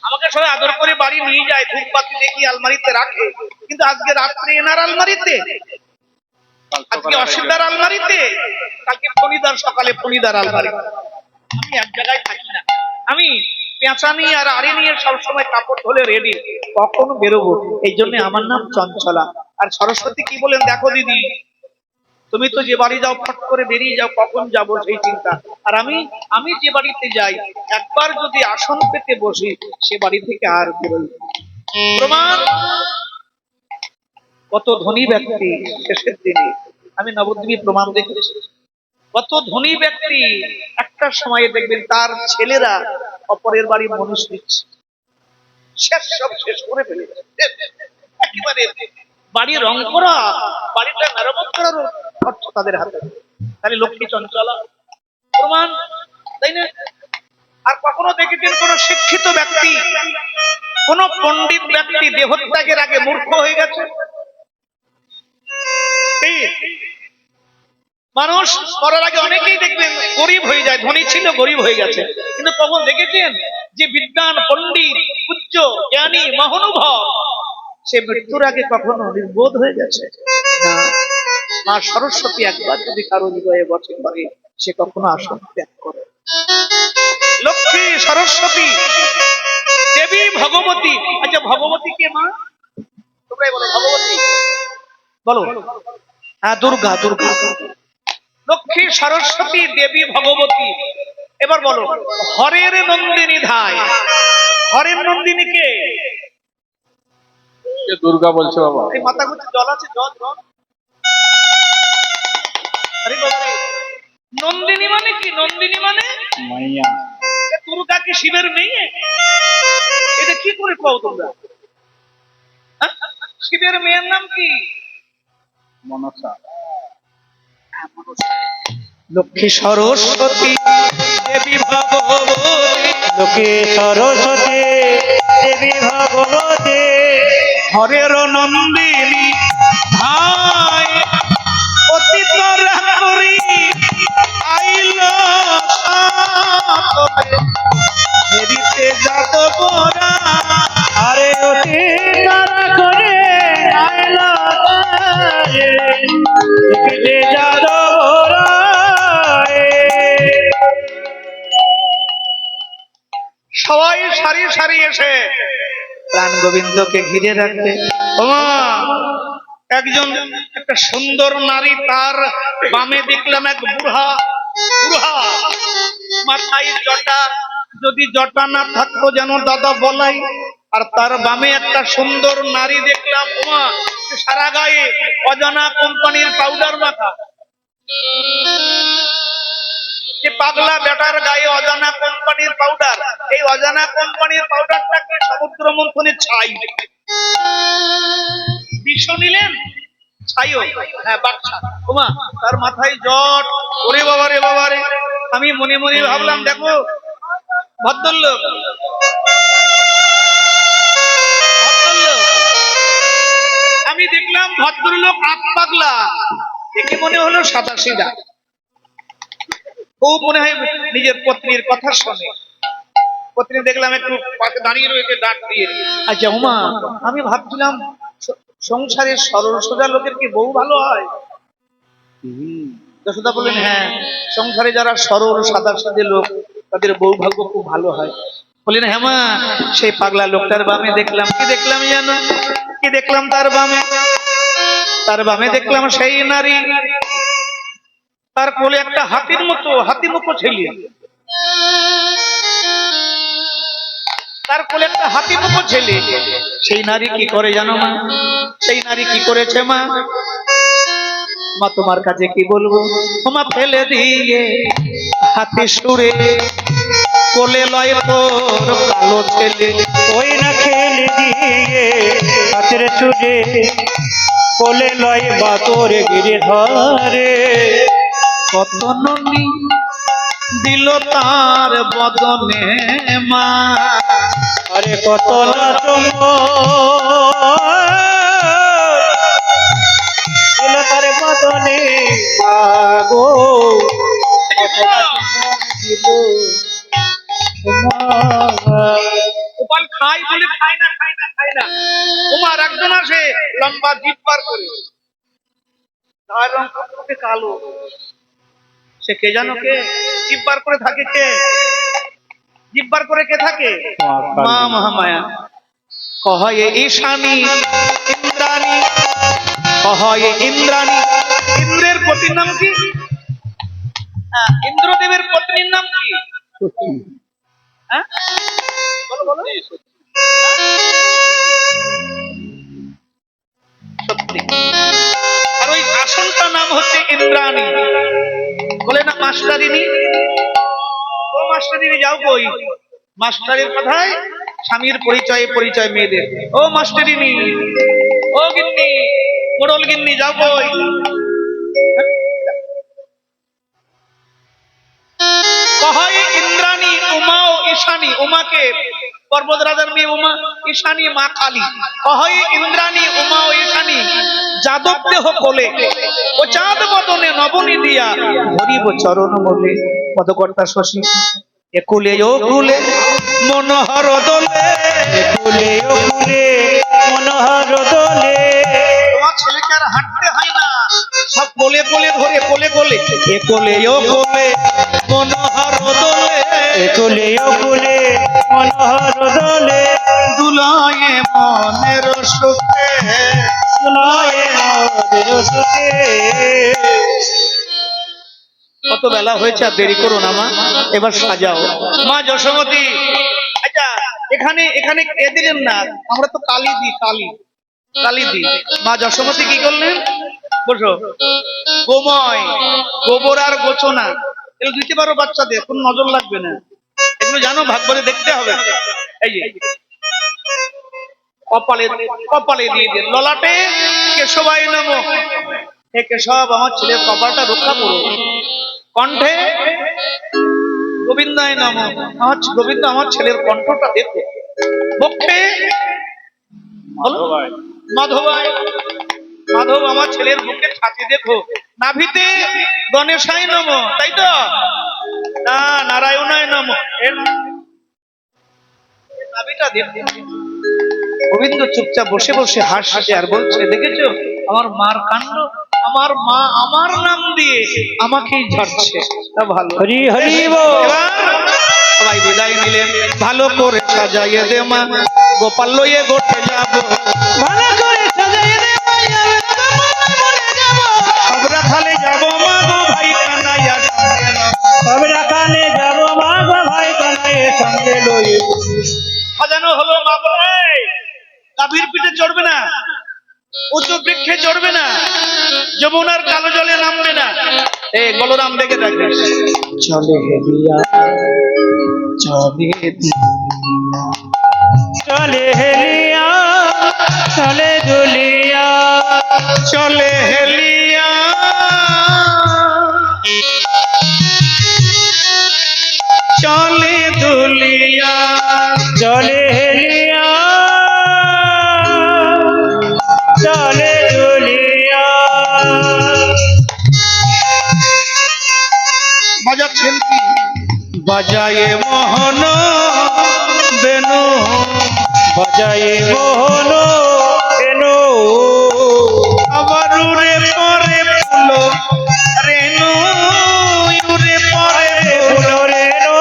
আমাকে সবাই আদর করে বাড়ি নিয়ে যায়, ধূপবাতি দেখি আলমারিতে রাখে, কিন্তু আজকে রাত্রে এনার আলমারিতে, আজকে অসিদ্ধার আলমারিতে, কালকে ফণিদার, সকালে ফণিদার আলমারিতে। আমি এক জায়গায় থাকি না, আমি পেঁচা নিয়ে আর আড়ে নিয়ে সবসময় কাপড় ধরে রেডি, কখন বেরোবো। এই জন্য আমার নাম চঞ্চলা। আর সরস্বতী কি বলেন, দেখো দিদি, তুমি তো যে বাড়ি যাও ফট করে বেরিয়ে যাও, কখন যাবো সেই চিন্তা। আর আমি যে বাড়িতে যাই, একবার যদি আসন পেতে বসি, সে বাড়ি থেকে আর বেরোই না। প্রমাণ, কত ধনী ব্যক্তি শেষের দিনে, আমি নবদ্বীপে প্রমাণ দেখেছি, কত ধনী ব্যক্তি একটা সময়ে দেখবেন তার ছেলেরা অপরের বাড়ি মানুষ দিচ্ছে, সব শেষ করে ফেলেছে একেবারে। বাড়ি রং করা, বাড়িটা মেরামত করার অর্থ তাদের হাতে। তাহলে লক্ষ্মী চঞ্চলা প্রমাণ, তাই না? আর কখনো দেখেছেন কোন শিক্ষিত ব্যক্তি, কোন পণ্ডিত ব্যক্তি দেহত্যাগের আগে মূর্খ হয়ে গেছে? মানুষ মরার আগে অনেকেই দেখবেন গরিব হয়ে যায়, ধনী ছিল গরিব হয়ে গেছে, কিন্তু কখন দেখেছেন যে বিদ্বান পণ্ডিত উচ্চ জ্ঞানী মহানুভব, সে মৃত্যুর আগে কখনো নির্বোধ হয়ে গেছে না। মা সরস্বতী একবার যদি কারো হৃদয়ে বসে করে, সে কখনো আসন ত্যাগ করে। লক্ষ্মী সরস্বতী দেবী ভগবতী। আচ্ছা, ভগবতী কে মা? তোমরাই বলো, ভগবতী বলো। হ্যাঁ, দুর্গা, দুর্গা। লক্ষ্মী সরস্বতী দেবী ভগবতী। এবার বলো, হরের নন্দিনী ধায়। হরের নন্দিনী কে? দুর্গা বলছে বাবা। এই মাথা গুছে জল আছে, জল জল। আরে বাবা রে, নন্দিনী মানে কি? নন্দিনী মানে মাইয়া। দুর্গা কি শিবের মেয়ে? এটা কি করে কও তোমরা? হ্যাঁ? শিবের মেয়ের নাম কি? মনসা। লক্ষ্মী সরস্বতী দেবী ভগবতী। লক্ষ্মী সরস্বতী দেবী ভগবতী, হরের নন্দিনী ধায়, অতীত করি আইল সাতরে, হেরিতে যাদবরা। আরে অতি তারা করে আইলো তারে, দেখিতে যাদব রায়ে। সবাই সারি সারি এসে প্রাণ গোবিন্দকে ঘিরে রাখবে। ওমা, একজন একটা সুন্দর নারী, তার বামে দেখলাম এক বুড়া, বুড়া মাথায় জটা, যদি জটা না থাকতো যেন দাদা বলাই। আর তার বামে একটা সুন্দর নারী দেখলাম, ওমা, সারা গায়ে অজানা কোম্পানির পাউডার মাখা। যে পাগলা বেটার গায়ে অজানা কোম্পানির পাউডার, এই অজানা কোম্পানির পাউডারটাকে সমুদ্র মন্থনের ছাই, বিষ নিলেন ছাইও, হ্যাঁ বাচ্চা। ওমা, তার মাথায় জট। ওরে বাবা রে, বাবা রে, আমি মনে মনে ভাবলাম, দেখো ভদ্রলোক, ভদ্রলোক, আমি দেখলাম ভদ্রলোক আত পাগলা, দেখে মনে হলো সাদা সিধা, খুব মনে হয় নিজের পত্নীর কথা শোনে। পত্নী দেখলাম একটু পাশে দাঁড়িয়ে রয়েছে ডাক দিয়ে। আচ্ছা উমা, আমি ভাবছিলাম সংসারের সরল সোজা লোকের কি বউ ভালো হয়? যশোদা বললেন, হ্যাঁ, সংসারে যারা সরল সাদা সাদে লোক, তাদের বউ ভাগ্য খুব ভালো হয়। বললেন, হ্যাঁ মা, সেই পাগলা লোকটার বামে দেখলাম, কি দেখলাম জানো? কি দেখলাম তার বামে? তার বামে দেখলাম সেই নারী, তার কোলে একটা হাতির মতো, হাতিমুখো ছেলে, তার কোলে একটা হাতিমুখো ছেলে। সেই নারী কি করে জানো মা? সেই নারী কি করেছে মা? মা তোমার কাছে কি বলবো? মা ফেলে দিয়ে হাতি সুরে কোলে লয় তোর কালো ছেলে। ওই না খেলে দিয়ে হাতের সুরে, কোলে লয় বাতর গিরে ধরে। কত ননি দিল তার বদনে মা, আরে কত না দিল তার বদনে মাগো কত না দিল গোপাল খাই বলে খাই না খাই না খাই না। তোমার একজন আসে লম্বা জিভ পার করে, তার রং টকটকে কালো। সে কে জানো কে? জিভ বার করে থাকে কে? জিভ বার করে কে থাকে? মা মহামায়া। কহয়ে ঈশানী ইন্দ্রাণী, কহয়ে ইন্দ্রাণী। ইন্দ্রের পতির নাম কি? ইন্দ্রদেবের পত্নীর নাম কি? হ্যাঁ বলো বলো। সত্যি। আর ওই আসনটার নাম হচ্ছে ইন্দ্রাণী। বলে না মাস্টারিনী, ও মাস্টারিনী যাও কই? মাস্টারের কথায় স্বামীর পরিচয়ে পরিচয় মেয়েদের। ও মাস্টারিনী, ও গিন্নি, মোড়ল গিন্নি যাও কই? কহয়ে ইন্দ্রাণী উমা ও ঈশানী। উমাকে পর্বত রাজার মেয়ে উমা, ঈশানী মা কালী। কহয়ে ইন্দ্রাণী উমা ও ঈশানী যাদব দেহ কোলে, ও চাঁদ বদনে নবনী দিয়া ধরিব চরণ মূলে। পদকর্তা শশী একুলে ও কুলে মনোহর দোলে, একুলে ও কুলে মনোহর দোলে। তোমার ছেলেকে আর হাঁটতে হয় না, সব কোলে কোলে ধরে কোলে কোলে। একুলে ও কুলে মনোহর দোলে, একুলে ও কুলে মনোহর দোলে। দুলায়ে মনের সুখে, শুনায়ে মনের সুখে। কত বেলা হয়েছে, আর দেরি করো না মা, এবার সাজাও। মা যশোমতী, আচ্ছা এখানে এখানে কে দিলেন না? আমরা তো কালী দিই, কালী কালী দিই। মা যশোমতী কি করলেন? বসো। গোময়, গোবর আর গোচনা এগুলো দিতে পারো বাচ্চাদের, কোন নজর লাগবে না। এগুলো জানো, ভাগ করে দেখতে হবে। এই যে কপালে কপালে দিয়ে দিন, ললাটে কেশবায় নমঃ। হে কেশব, আমার ছেলের কপালটা রক্ষা করো। কণ্ঠে গোবিন্দায় নমঃ। আমার গোবিন্দ আমার ছেলের কণ্ঠটা দেখো। বক্ষে মাধবায়। মাধবায়, মাধব আমার ছেলের বুকে ছাতি দেখো। নাভিতে গণেশায় নমঃ, তাই তো না? নারায়ণায় নমঃ। এর নাভিটা দেখো। গোবিন্দ চুপচাপ বসে বসে হাসছে আর বলছে, দেখেছো আমার মার কাণ্ড? আমার মা আমার নাম দিয়ে আমাকেই ঝাড়ছে। তা ভালো। হরি হরি বল। এবার সবাই বিদায় নিলেন। ভালো করে সাজাইয়ে দে মা, গোপাল লইয়ে গোটে যাব। ভালো করে সাজাইয়ে দে মাইয়া, মনে যাব। সব রাখালে যাব মা গো, ভাই কানাইয়া সঙ্গে নাও। সব রাখালে যাব মা গো, ভাই কানাইয়ে সঙ্গে লই। সাজানো হলো মা বলে, গাভীর পিঠে চড়বে না, উঁচু বৃক্ষে চড়বে না, যমুনার কালো জলে নামবে না। এ বলরাম দেখে থাকবে, চলে হেলিয়া চলে দুলিয়া। চলে হেলিয়া চলে দুলিয়া, চলে হেলিয়া চলে দুলিয়া। চলে হেলিয়া চলে দুলিয়া। বাজাচ্ছেন কি? বাজায়ে মোহন বেনু, বাজায়ে মোহন বেনু। আবার উড়ে পরে ফুলো রেনু, উড়ে পরে ফুলো রেনু।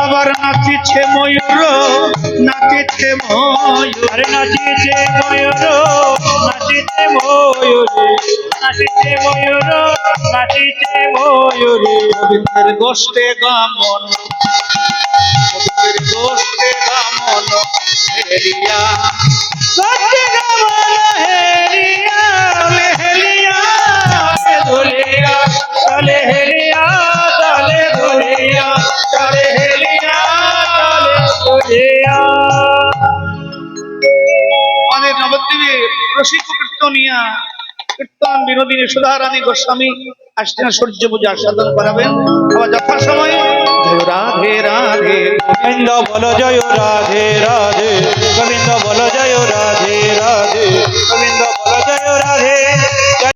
আবার নাচিছে ময়ূর, নাচিছে ময়ূর। আরে নাচিছে ময়ূর, নাচিছে ময়ূর, নাচিছে ময়ূর, নাচিছে ময়ূর। গোবিন্দের গোষ্ঠে গামন, গোবিন্দের গোষ্ঠে গামন হেরিয়া। গোষ্ঠে গামন হেরিয়া, চলে হেলিয়া চলে দুলিয়া, চলে হেলিয়া চলে দুলিয়া, চলে হেলিয়া চলে দুলিয়া। আমাদের নবদ্বীপে রসিক কীর্তনিয়া কীর্তন বিনোদিনী সুধারানী গোস্বামী আসছেন সূর্য পূজা সাধন করাবেন। আবার যথাসময়ে জয় রাধে রাধে গোবিন্দ বল জয় রাধে রাধে গোবিন্দ বল